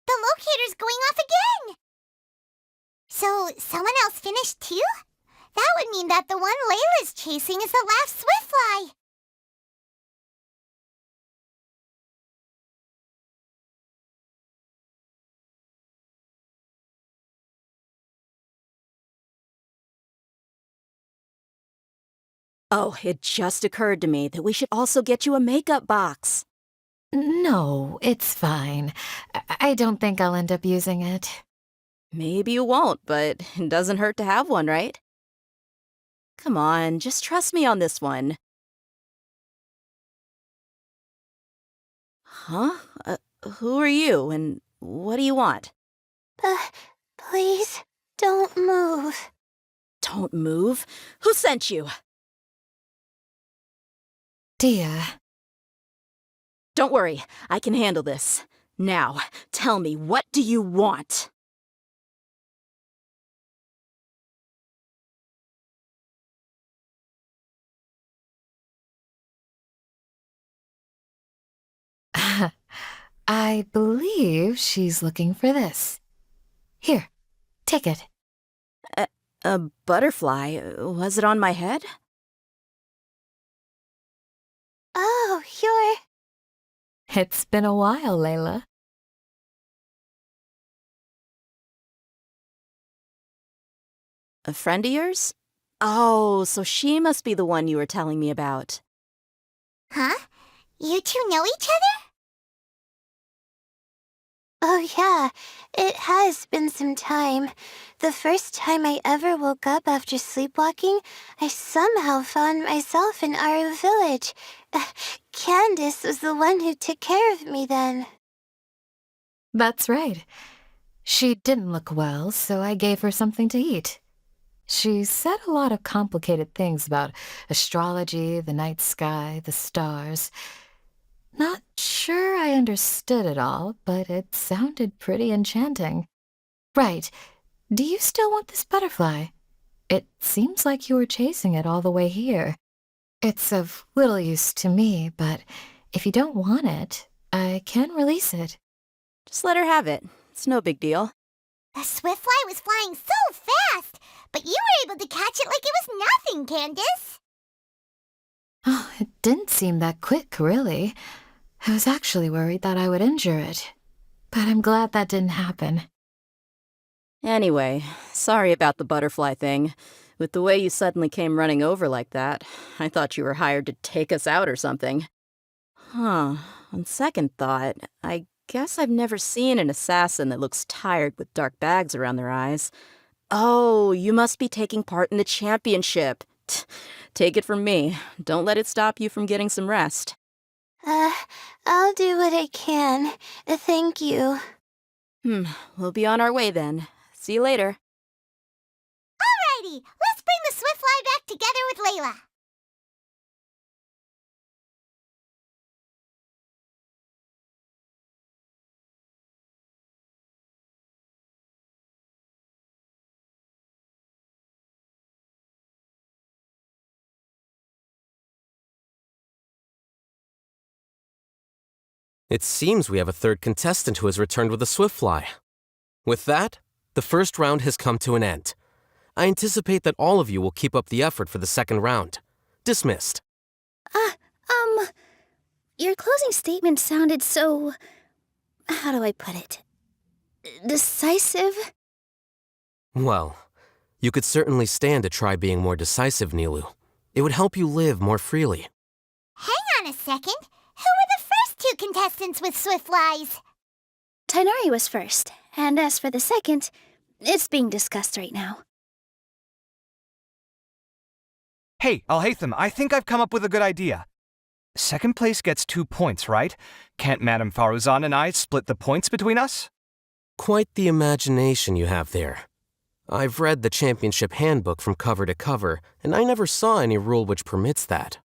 The locator's going off again! So, someone else finished too? That would mean that the one Layla's chasing is the last Swiftfly! Oh, it just occurred to me that we should also get you a makeup box. No, it's fine. I don't think I'll end up using it. Maybe you won't, but it doesn't hurt to have one, right? Come on, just trust me on this one. Huh? Who are you, and what do you want? Please, don't move. Don't move? Who sent you? Dia. Don't worry, I can handle this. Now, tell me, what do you want? I believe she's looking for this. Here, take it. A butterfly? Was it on my head? Oh, you're... It's been a while, Layla. A friend of yours? Oh, so she must be the one you were telling me about. Huh? You two know each other? Oh yeah, it has been some time. The first time I ever woke up after sleepwalking, I somehow found myself in Aru village. Candace was the one who took care of me then. That's right. She didn't look well, so I gave her something to eat. She said a lot of complicated things about astrology, the night sky, the stars. Not sure I understood it all, but it sounded pretty enchanting. Right. Do you still want this butterfly? It seems like you were chasing it all the way here. It's of little use to me, but if you don't want it, I can release it. Just let her have it. It's no big deal. The swiftfly was flying so fast, but you were able to catch it like it was nothing, Candace. Oh, it didn't seem that quick, really. I was actually worried that I would injure it. But I'm glad that didn't happen. Anyway, sorry about the butterfly thing. With the way you suddenly came running over like that, I thought you were hired to take us out or something. Huh. On second thought, I guess I've never seen an assassin that looks tired with dark bags around their eyes. Oh, you must be taking part in the championship. Take it from me. Don't let it stop you from getting some rest. I'll do what I can. Thank you. We'll be on our way then. See you later. Alrighty, let's bring the swiftfly back together with Layla. It seems we have a third contestant who has returned with a swiftfly. With that, the first round has come to an end. I anticipate that all of you will keep up the effort for the second round. Dismissed. Your closing statement sounded so... how do I put it? Decisive? Well, you could certainly stand to try being more decisive, Nilu. It would help you live more freely. Hang on a second. Who were the first two contestants with swiftflies? Tainari was first, and as for the second, it's being discussed right now. Hey, Alhaitham, I think I've come up with a good idea. Second place gets 2 points, right? Can't Madame Faruzan and I split the points between us? Quite the imagination you have there. I've read the championship handbook from cover to cover, and I never saw any rule which permits that.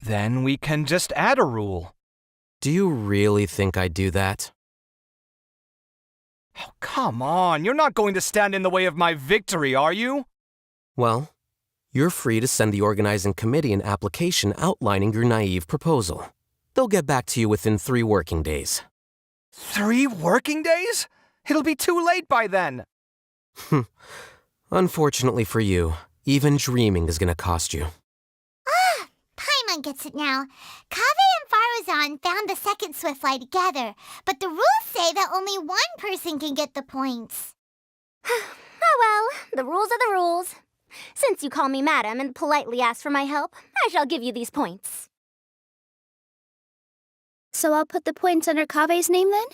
Then we can just add a rule. Do you really think I'd do that? Oh, come on, you're not going to stand in the way of my victory, are you? Well, you're free to send the organizing committee an application outlining your naive proposal. They'll get back to you within 3 working days. 3 working days? It'll be too late by then. Unfortunately for you, even dreaming is going to cost you. Paimon gets it now. Kaveh and Faruzan found the second swiftfly together, but the rules say that only one person can get the points. Oh well, the rules are the rules. Since you call me madam and politely ask for my help, I shall give you these points. So I'll put the points under Kaveh's name then?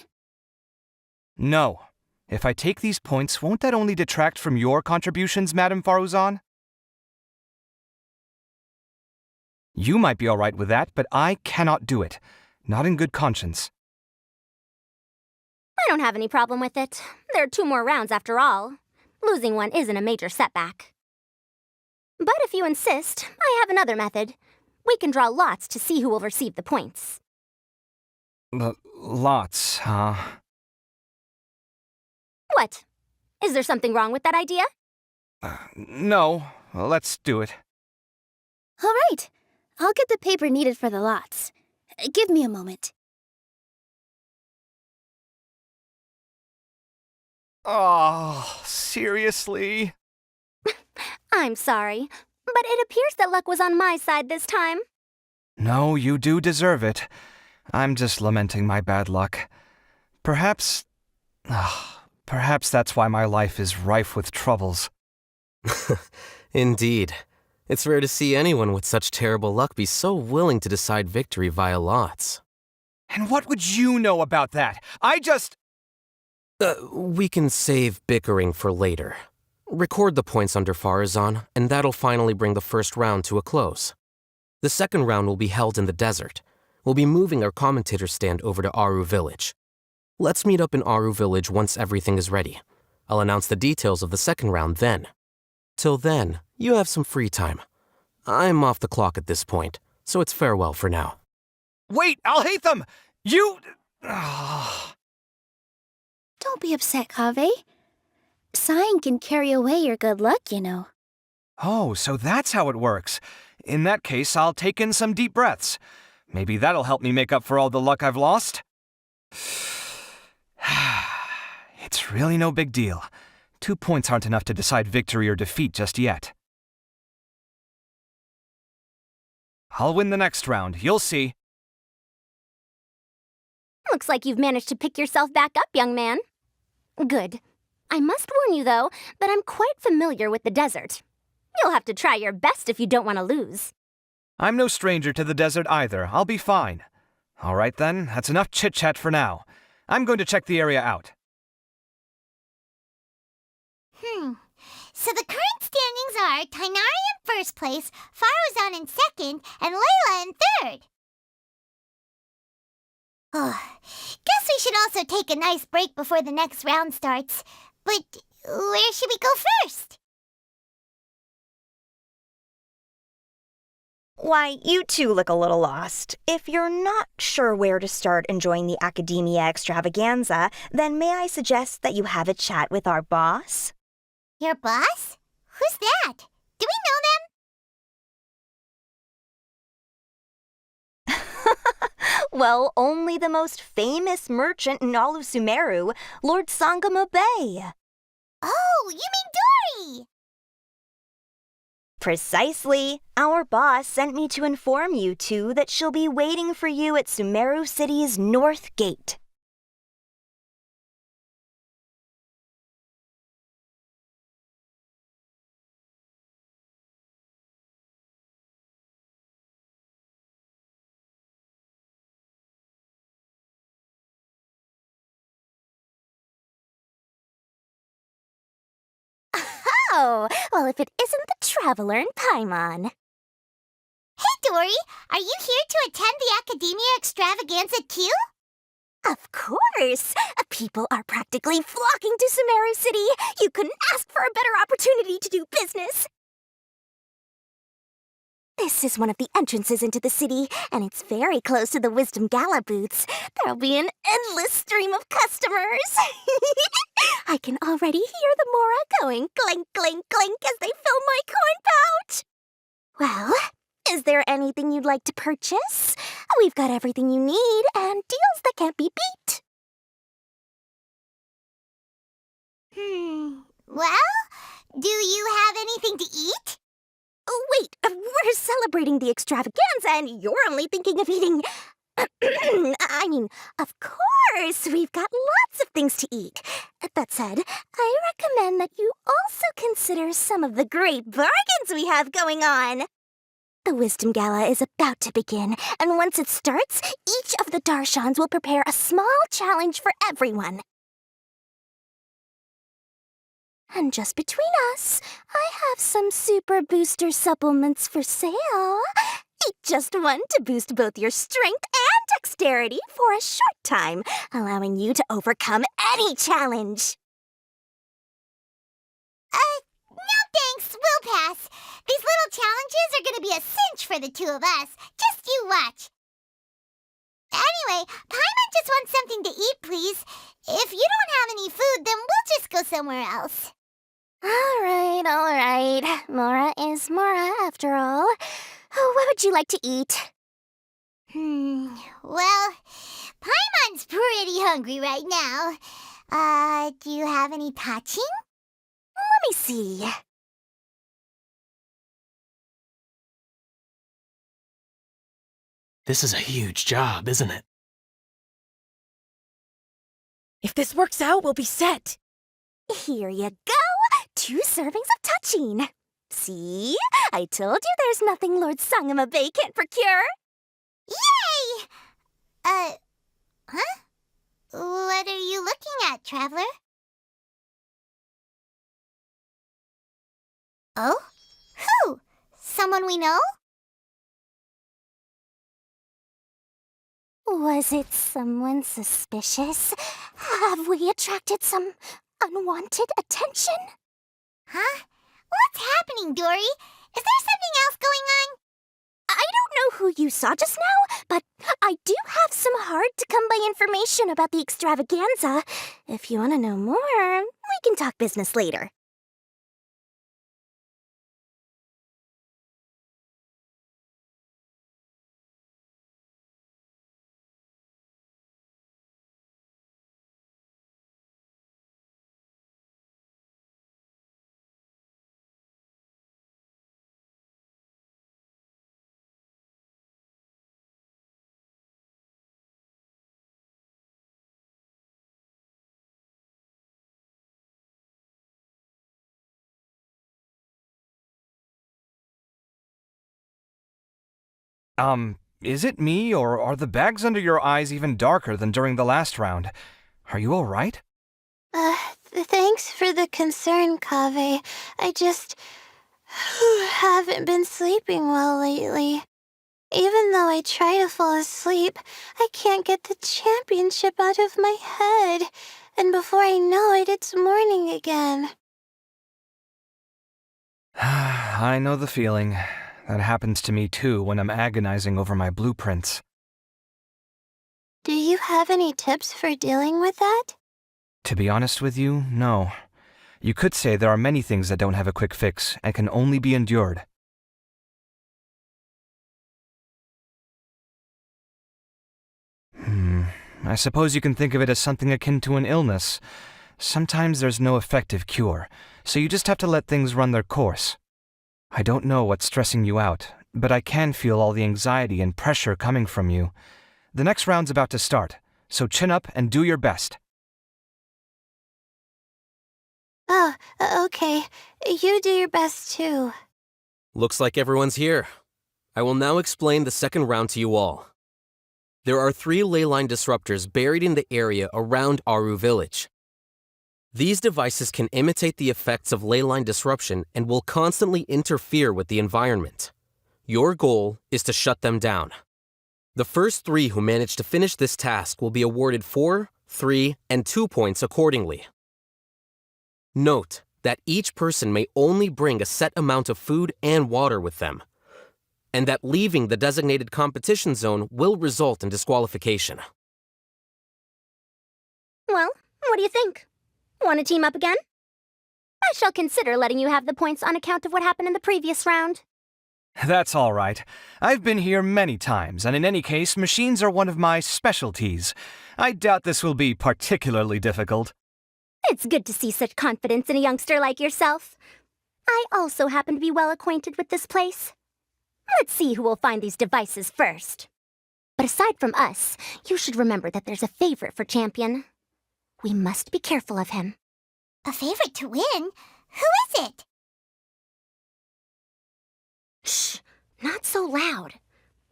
No. If I take these points, won't that only detract from your contributions, Madame Faruzan? You might be all right with that, but I cannot do it. Not in good conscience. I don't have any problem with it. There are 2 more rounds after all. Losing one isn't a major setback. But if you insist, I have another method. We can draw lots to see who will receive the points. Lots, huh? What? Is there something wrong with that idea? No. Let's do it. All right. I'll get the paper needed for the lots. Give me a moment. Oh, seriously? I'm sorry, but it appears that luck was on my side this time. No, you do deserve it. I'm just lamenting my bad luck. Perhaps that's why my life is rife with troubles. Indeed. It's rare to see anyone with such terrible luck be so willing to decide victory via lots. And what would you know about that? We can save bickering for later. Record the points under Faruzan, and that'll finally bring the first round to a close. The second round will be held in the desert. We'll be moving our commentator stand over to Aru Village. Let's meet up in Aru Village once everything is ready. I'll announce the details of the second round then. Till then, you have some free time. I'm off the clock at this point, so it's farewell for now. Wait, Alhaitham! You... Don't be upset, Kaveh. Sighing can carry away your good luck, you know. Oh, so that's how it works. In that case, I'll take in some deep breaths. Maybe that'll help me make up for all the luck I've lost. It's really no big deal. 2 points aren't enough to decide victory or defeat just yet. I'll win the next round, you'll see. Looks like you've managed to pick yourself back up, young man. Good. I must warn you, though, that I'm quite familiar with the desert. You'll have to try your best if you don't want to lose. I'm no stranger to the desert either. I'll be fine. All right then, that's enough chit-chat for now. I'm going to check the area out. So the current standings are Tainari in first place, Faruzan in second, and Layla in third. Guess we should also take a nice break before the next round starts. But where should we go first? Why, you two look a little lost. If you're not sure where to start enjoying the Academia extravaganza, then may I suggest that you have a chat with our boss? Your boss? Who's that? Do we know them? Well, only the most famous merchant in all of Sumeru, Lord Sangamo Bay. Oh, you mean Dory! Precisely. Our boss sent me to inform you two that she'll be waiting for you at Sumeru City's North Gate. Oh, well, if it isn't the Traveler in Paimon. Hey, Dory, are you here to attend the Academia extravaganza too? Of course! People are practically flocking to Sumeru City. You couldn't ask for a better opportunity to do business. This is one of the entrances into the city, and it's very close to the Wisdom Gala booths. There'll be an endless stream of customers. I can already hear the Mora going clink, clink, clink as they fill my coin pouch. Well, is there anything you'd like to purchase? We've got everything you need and deals that can't be beat. Well, do you have anything to eat? Oh, wait, we're celebrating the extravaganza and you're only thinking of eating... I mean, of course, we've got lots of things to eat. That said, I recommend that you also consider some of the great bargains we have going on. The Wisdom Gala is about to begin, and once it starts, each of the Darshans will prepare a small challenge for everyone. And just between us, I have some super booster supplements for sale. Eat just one to boost both your strength and dexterity for a short time, allowing you to overcome any challenge. No thanks, we'll pass. These little challenges are gonna be a cinch for the two of us. Just you watch. Anyway, Paimon just wants something to eat, please. If you don't have any food, then we'll just go somewhere else. All right. Mora is Mora, after all. What would you like to eat? Well, Paimon's pretty hungry right now. Do you have any touching? Let me see. This is a huge job, isn't it? If this works out, we'll be set. Here you go. 2 servings of touching. See? I told you there's nothing Lord Sangamo Bay can't procure. Yay! Huh? What are you looking at, Traveler? Oh? Who? Someone we know? Was it someone suspicious? Have we attracted some unwanted attention? Huh? What's happening, Dory? Is there something else going on? I don't know who you saw just now, but I do have some hard-to-come-by information about the extravaganza. If you want to know more, we can talk business later. Is it me, or are the bags under your eyes even darker than during the last round? Are you all right? Thanks for the concern, Kaveh. I just haven't been sleeping well lately. Even though I try to fall asleep, I can't get the championship out of my head. And before I know it, it's morning again. I know the feeling. That happens to me too when I'm agonizing over my blueprints. Do you have any tips for dealing with that? To be honest with you, no. You could say there are many things that don't have a quick fix and can only be endured. I suppose you can think of it as something akin to an illness. Sometimes there's no effective cure, so you just have to let things run their course. I don't know what's stressing you out, but I can feel all the anxiety and pressure coming from you. The next round's about to start, so chin up and do your best. Oh, okay. You do your best too. Looks like everyone's here. I will now explain the second round to you all. There are 3 ley line disruptors buried in the area around Aru Village. These devices can imitate the effects of ley line disruption and will constantly interfere with the environment. Your goal is to shut them down. The first 3 who manage to finish this task will be awarded 4, 3, and 2 points accordingly. Note that each person may only bring a set amount of food and water with them, and that leaving the designated competition zone will result in disqualification. Well, what do you think? Want to team up again? I shall consider letting you have the points on account of what happened in the previous round. That's all right. I've been here many times, and in any case, machines are one of my specialties. I doubt this will be particularly difficult. It's good to see such confidence in a youngster like yourself. I also happen to be well acquainted with this place. Let's see who will find these devices first. But aside from us, you should remember that there's a favorite for Champion. We must be careful of him. A favorite to win? Who is it? Shh! Not so loud.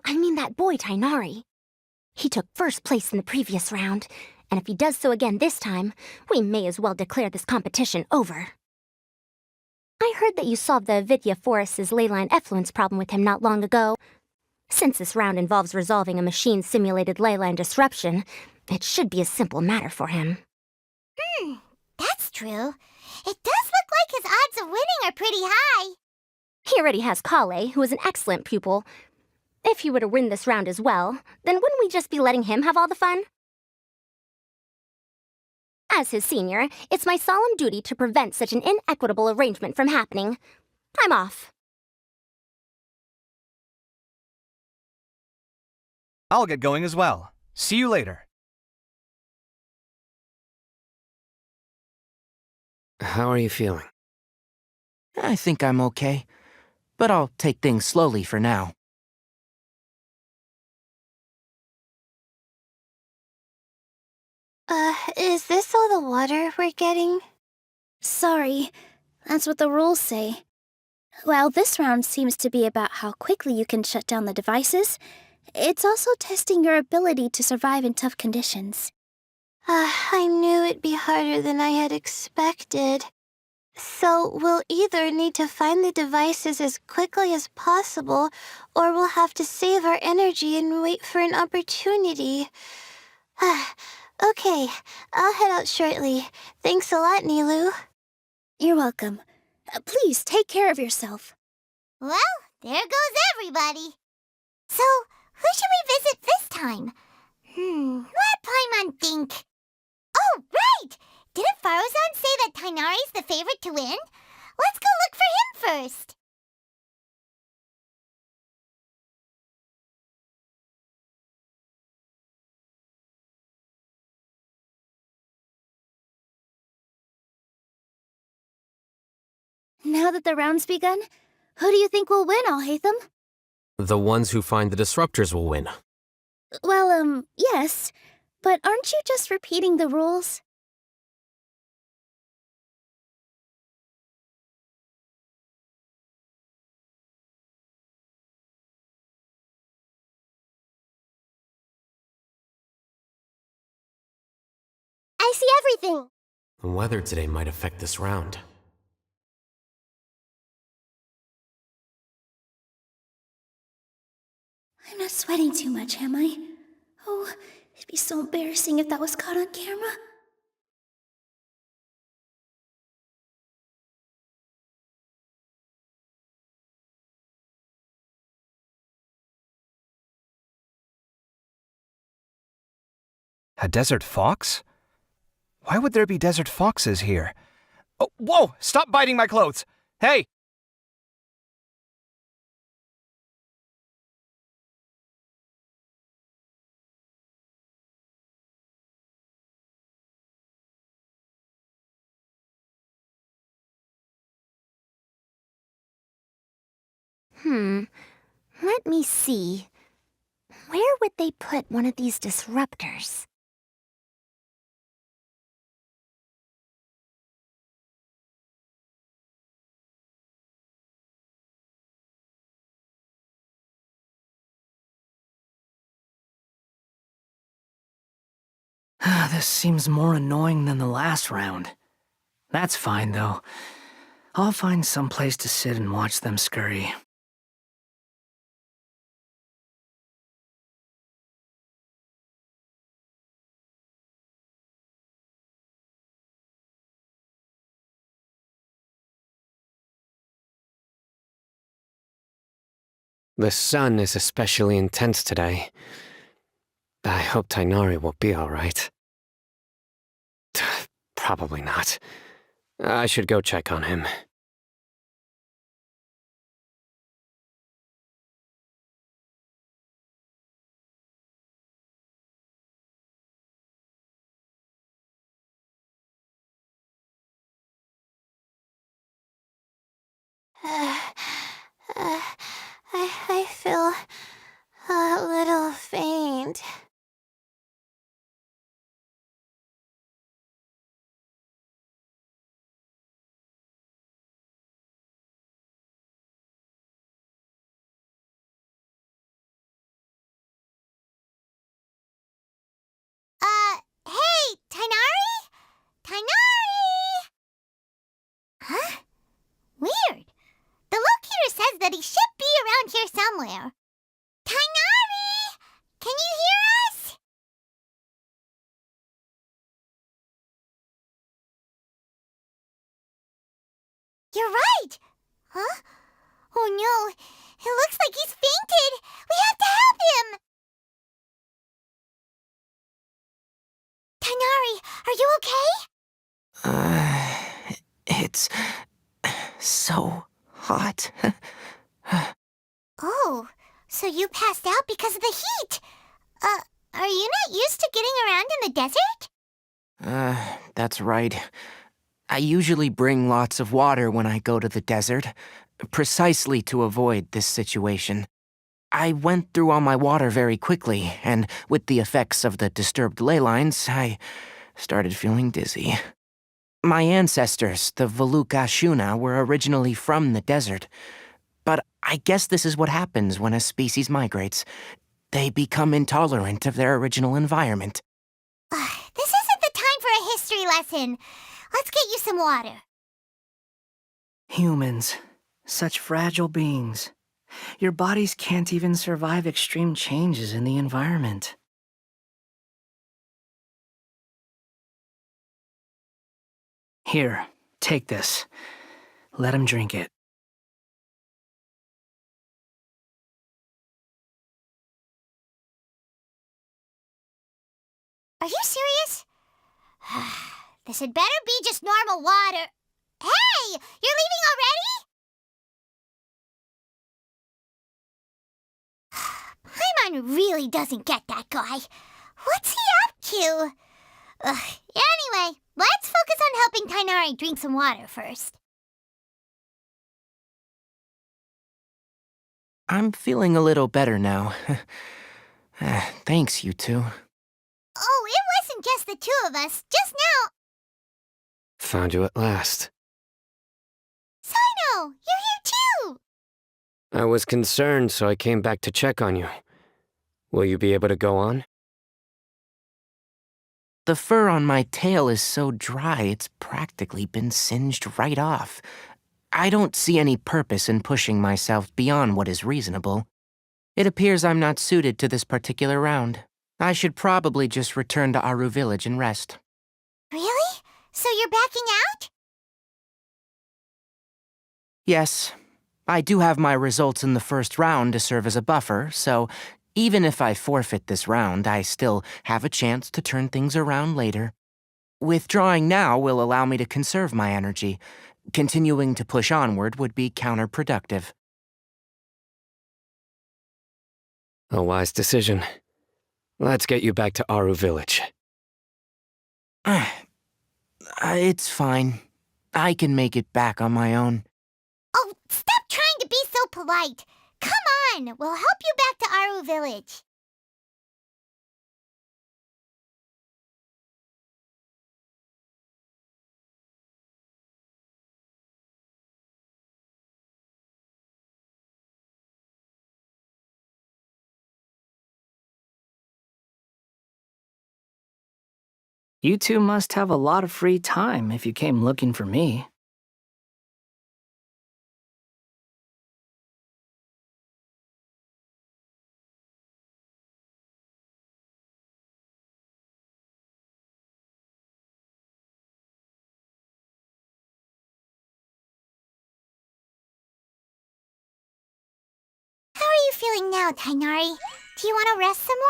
I mean that boy Tainari. He took first place in the previous round, and if he does so again this time, we may as well declare this competition over. I heard that you solved the Avidya Forest's leyline effluence problem with him not long ago. Since this round involves resolving a machine-simulated leyline disruption, it should be a simple matter for him. That's true. It does look like his odds of winning are pretty high. He already has Kale, who is an excellent pupil. If he were to win this round as well, then wouldn't we just be letting him have all the fun? As his senior, it's my solemn duty to prevent such an inequitable arrangement from happening. I'm off. I'll get going as well. See you later. How are you feeling? I think I'm okay, but I'll take things slowly for now. Is this all the water we're getting? Sorry, that's what the rules say. While this round seems to be about how quickly you can shut down the devices, it's also testing your ability to survive in tough conditions. I knew it'd be harder than I had expected. So we'll either need to find the devices as quickly as possible, or we'll have to save our energy and wait for an opportunity. Okay, I'll head out shortly. Thanks a lot, Nilu. You're welcome. Please, take care of yourself. Well, there goes everybody. So, who should we visit this time? Let Paimon think. Oh, right! Didn't Farozan say that Tainari's the favorite to win? Let's go look for him first. Now that the round's begun, who do you think will win, Alhaitham? The ones who find the disruptors will win. Well, yes. But aren't you just repeating the rules? I see everything. The weather today might affect this round. I'm not sweating too much, am I? Oh, it'd be so embarrassing if that was caught on camera. A desert fox? Why would there be desert foxes here? Oh, whoa! Stop biting my clothes! Hey! Let me see. Where would they put one of these disruptors? This seems more annoying than the last round. That's fine, though. I'll find some place to sit and watch them scurry. The sun is especially intense today. I hope Tainari will be all right. Probably not. I should go check on him. I feel a little faint. Hey, Tainari? Tainari! Huh? Weird. The locator says that he should be around here somewhere. Tainari! Can you hear us? You're right! Huh? Oh no, it looks like he's fainted! We have to help him! Tainari, are you okay? It's so hot. Oh, so you passed out because of the heat. Are you not used to getting around in the desert? That's right. I usually bring lots of water when I go to the desert, precisely to avoid this situation. I went through all my water very quickly, and with the effects of the disturbed ley lines, I started feeling dizzy. My ancestors, the Valuk-Ashuna, were originally from the desert. But I guess this is what happens when a species migrates. They become intolerant of their original environment. This isn't the time for a history lesson. Let's get you some water. Humans. Such fragile beings. Your bodies can't even survive extreme changes in the environment. Here, take this. let him drink it. Are you serious? This had better be just normal water. Hey! You're leaving already? Paimon really doesn't get that guy. What's he up to? Anyway, let's focus on helping Tainari drink some water first. I'm feeling a little better now. Thanks, you two. Oh, it wasn't just the two of us. Just now... Found you at last. Sino, you're here too! I was concerned, so I came back to check on you. Will you be able to go on? The fur on my tail is so dry it's practically been singed right off. I don't see any purpose in pushing myself beyond what is reasonable. It appears I'm not suited to this particular round. I should probably just return to Aru Village and rest. Really? So you're backing out? Yes. I do have my results in the first round to serve as a buffer, so even if I forfeit this round, I still have a chance to turn things around later. Withdrawing now will allow me to conserve my energy. Continuing to push onward would be counterproductive. A wise decision. Let's get you back to Aru Village. It's fine. I can make it back on my own. Oh, stop trying to be so polite. Come on, we'll help you back to Aru Village. You two must have a lot of free time if you came looking for me. How are you feeling now, Tainari? Do you want to rest some more?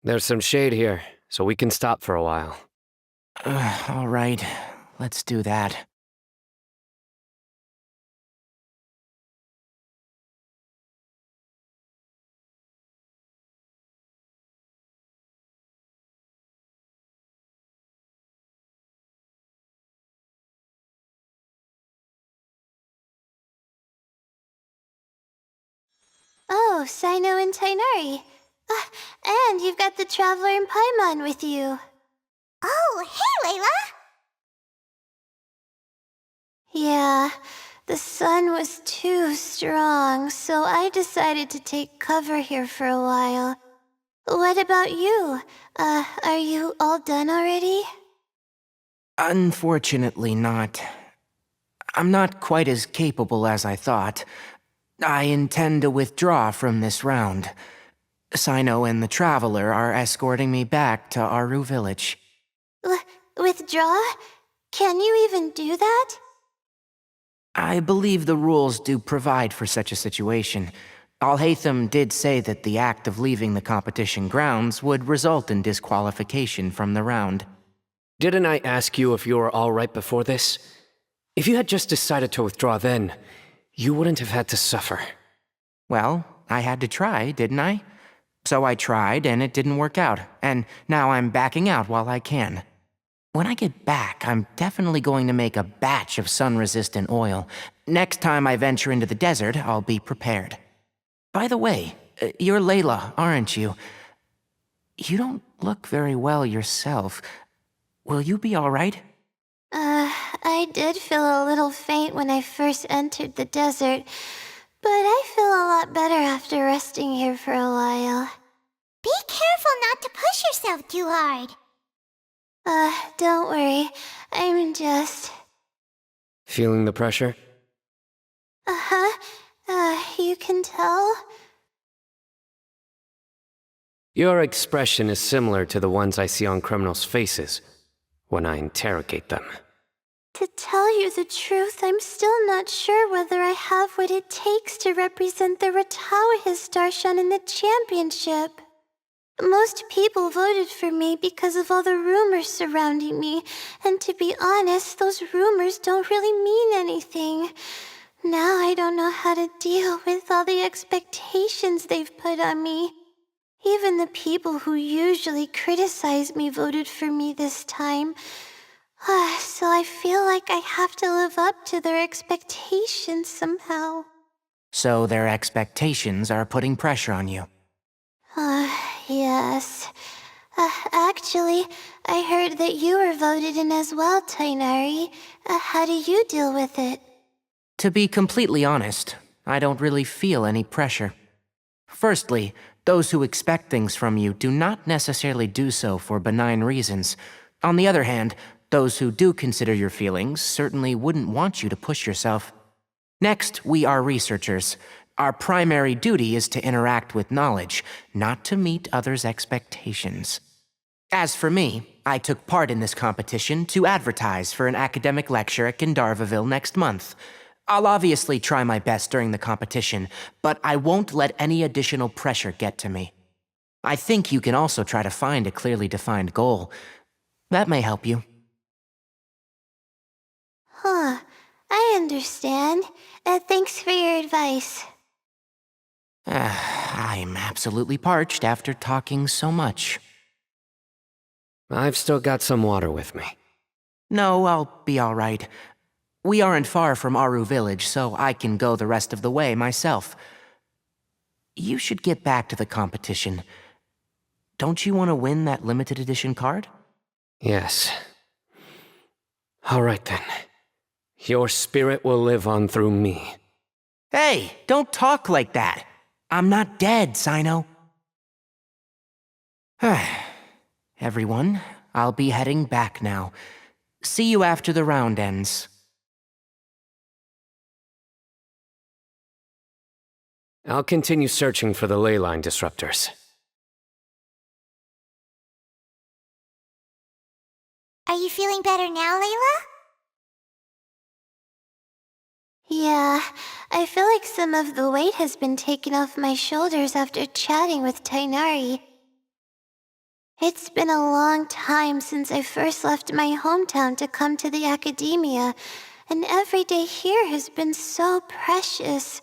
There's some shade here, so we can stop for a while. All right, let's do that. Oh, Sino and Tainari. And you've got the Traveler and Paimon with you. Oh, hey, Layla! Yeah, the sun was too strong, so I decided to take cover here for a while. What about you? Are you all done already? Unfortunately not. I'm not quite as capable as I thought. I intend to withdraw from this round. Sino and the Traveler are escorting me back to Aru Village. Withdraw? Can you even do that? I believe the rules do provide for such a situation. Alhaitham did say that the act of leaving the competition grounds would result in disqualification from the round. Didn't I ask you if you were all right before this? If you had just decided to withdraw then, you wouldn't have had to suffer. Well, I had to try, didn't I? So I tried, and it didn't work out, and now I'm backing out while I can. When I get back, I'm definitely going to make a batch of sun-resistant oil. Next time I venture into the desert, I'll be prepared. By the way, you're Layla, aren't you? You don't look very well yourself. Will you be all right? I did feel a little faint when I first entered the desert, but I feel a lot better after resting here for a while. Be careful not to push yourself too hard. Don't worry. I'm just... Feeling the pressure? You can tell? Your expression is similar to the ones I see on criminals' faces. when I interrogate them. To tell you the truth, I'm still not sure whether I have what it takes to represent the Ratawahis Darshan in the championship. Most people voted for me because of all the rumors surrounding me, and to be honest, those rumors don't really mean anything. Now I don't know how to deal with all the expectations they've put on me. Even the people who usually criticize me voted for me this time. So I feel like I have to live up to their expectations somehow. So their expectations are putting pressure on you. Yes. Actually, I heard that you were voted in as well, Tainari. How do you deal with it? To be completely honest, I don't really feel any pressure. Firstly, those who expect things from you do not necessarily do so for benign reasons. On the other hand, those who do consider your feelings certainly wouldn't want you to push yourself. Next, we are researchers. Our primary duty is to interact with knowledge, not to meet others' expectations. As for me, I took part in this competition to advertise for an academic lecture at Gandharvaville next month. I'll obviously try my best during the competition, but I won't let any additional pressure get to me. I think you can also try to find a clearly defined goal. That may help you. I understand. Thanks for your advice. I'm absolutely parched after talking so much. I've still got some water with me. No, I'll be all right. We aren't far from Aru village, so I can go the rest of the way myself. You should get back to the competition. Don't you want to win that limited edition card? Yes. All right then. Your spirit will live on through me. Hey, don't talk like that. I'm not dead, Sino. Everyone, I'll be heading back now. See you after the round ends. I'll continue searching for the ley line disruptors. Are you feeling better now, Layla? Yeah, I feel like some of the weight has been taken off my shoulders after chatting with Tainari. It's been a long time since I first left my hometown to come to the academia, and every day here has been so precious.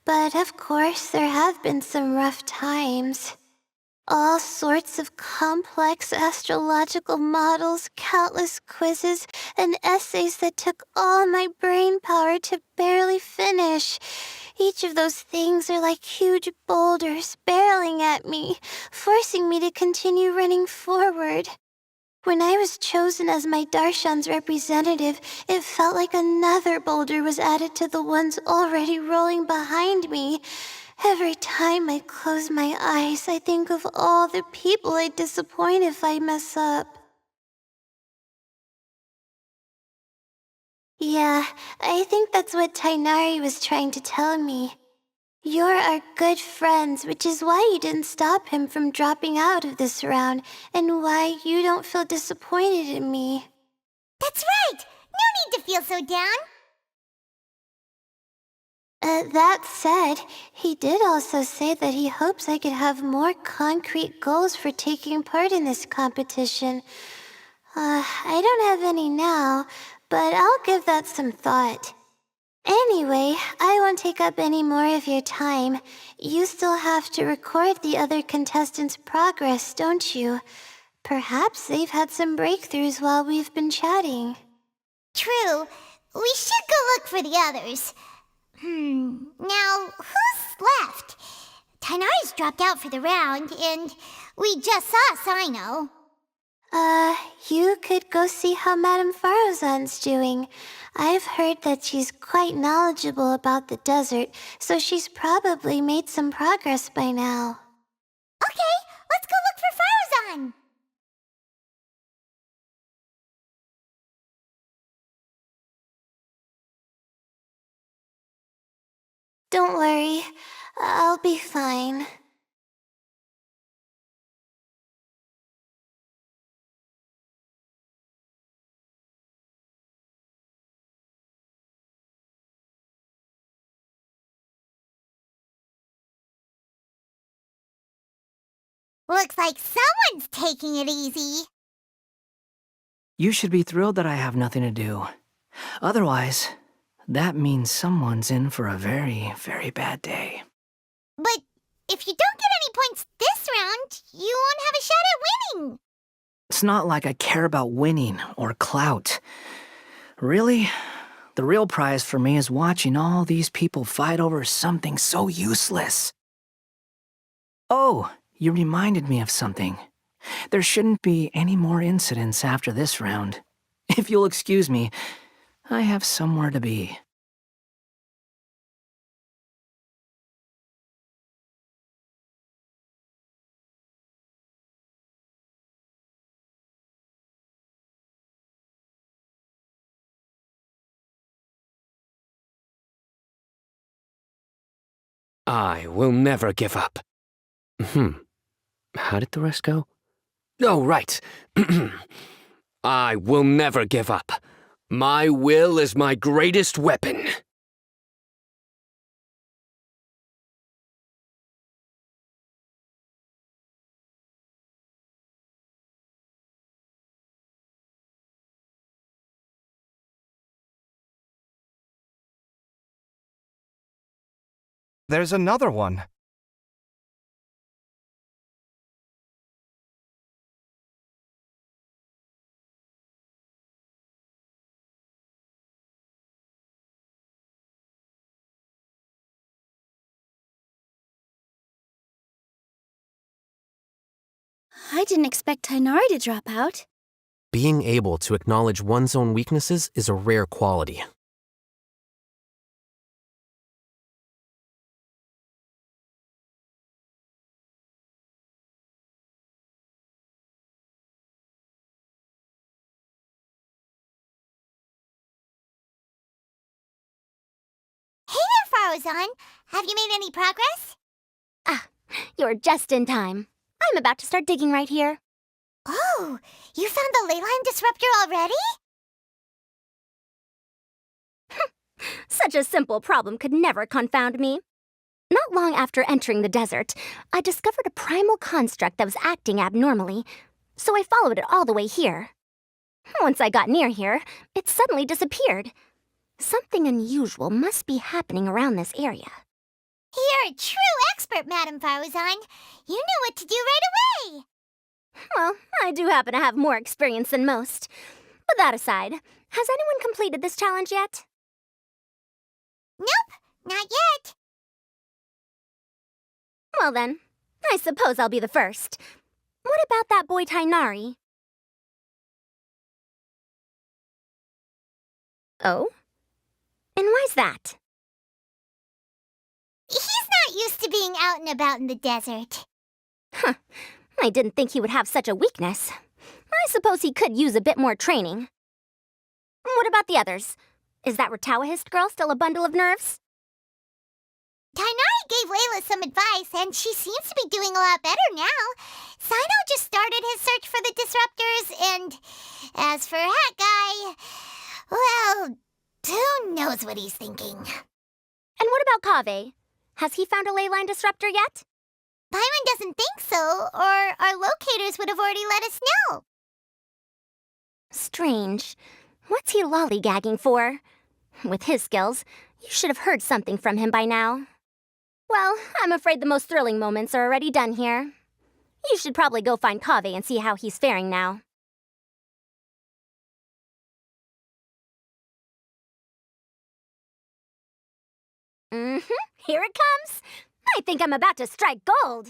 But of course, there have been some rough times. All sorts of complex astrological models, countless quizzes, and essays that took all my brain power to barely finish. Each of those things are like huge boulders barreling at me, forcing me to continue running forward. When I was chosen as my Darshan's representative, it felt like another boulder was added to the ones already rolling behind me. Every time I close my eyes, I think of all the people I'd disappoint if I mess up. Yeah, I think that's what Tainari was trying to tell me. You're our good friends, which is why you didn't stop him from dropping out of this round, and why you don't feel disappointed in me. That's right! No need to feel so down! That said, he did also say that he hopes I could have more concrete goals for taking part in this competition. I don't have any now, but I'll give that some thought. Anyway, I won't take up any more of your time. You still have to record the other contestants' progress, don't you? Perhaps they've had some breakthroughs while we've been chatting. True. We should go look for the others. Now, who's left? Tainari's dropped out for the round, and we just saw Sino. You could go see how Madame Farozan's doing. I've heard that she's quite knowledgeable about the desert, so she's probably made some progress by now. Okay, let's go look for Farozan! Don't worry, I'll be fine. Looks like someone's taking it easy. You should be thrilled that I have nothing to do. Otherwise, that means someone's in for a very, very bad day. But if you don't get any points this round, you won't have a shot at winning. It's not like I care about winning or clout. Really, the real prize for me is watching all these people fight over something so useless. Oh, you reminded me of something. There shouldn't be any more incidents after this round. If you'll excuse me, I have somewhere to be. I will never give up. How did the rest go? Oh, right. I will never give up. My will is my greatest weapon. There's another one. I didn't expect Tainari to drop out. Being able to acknowledge one's own weaknesses is a rare quality. Hey there, Farozan. Have you made any progress? Ah, you're just in time. I'm about to start digging right here. Oh, you found the ley line disruptor already? Such a simple problem could never confound me. Not long after entering the desert, I discovered a primal construct that was acting abnormally, so I followed it all the way here. Once I got near here, it suddenly disappeared. Something unusual must be happening around this area. You're a true expert, Madam Farozan. You knew what to do right away. Well, I do happen to have more experience than most. But that aside, has anyone completed this challenge yet? Nope, not yet. Well then, I suppose I'll be the first. What about that boy Tainari? Oh? And why's that? He's not used to being out and about in the desert. Huh. I didn't think he would have such a weakness. I suppose he could use a bit more training. What about the others? Is that Ratawahist girl still a bundle of nerves? Tainari gave Layla some advice, and she seems to be doing a lot better now. Sino just started his search for the disruptors, and as for Hat Guy, well, who knows what he's thinking. And what about Kaveh? Has he found a ley line disruptor yet? Paimon doesn't think so, or our locators would have already let us know. Strange. What's he lollygagging for? With his skills, you should have heard something from him by now. Well, I'm afraid the most thrilling moments are already done here. You should probably go find Kaveh and see how he's faring now. Here it comes. I think I'm about to strike gold.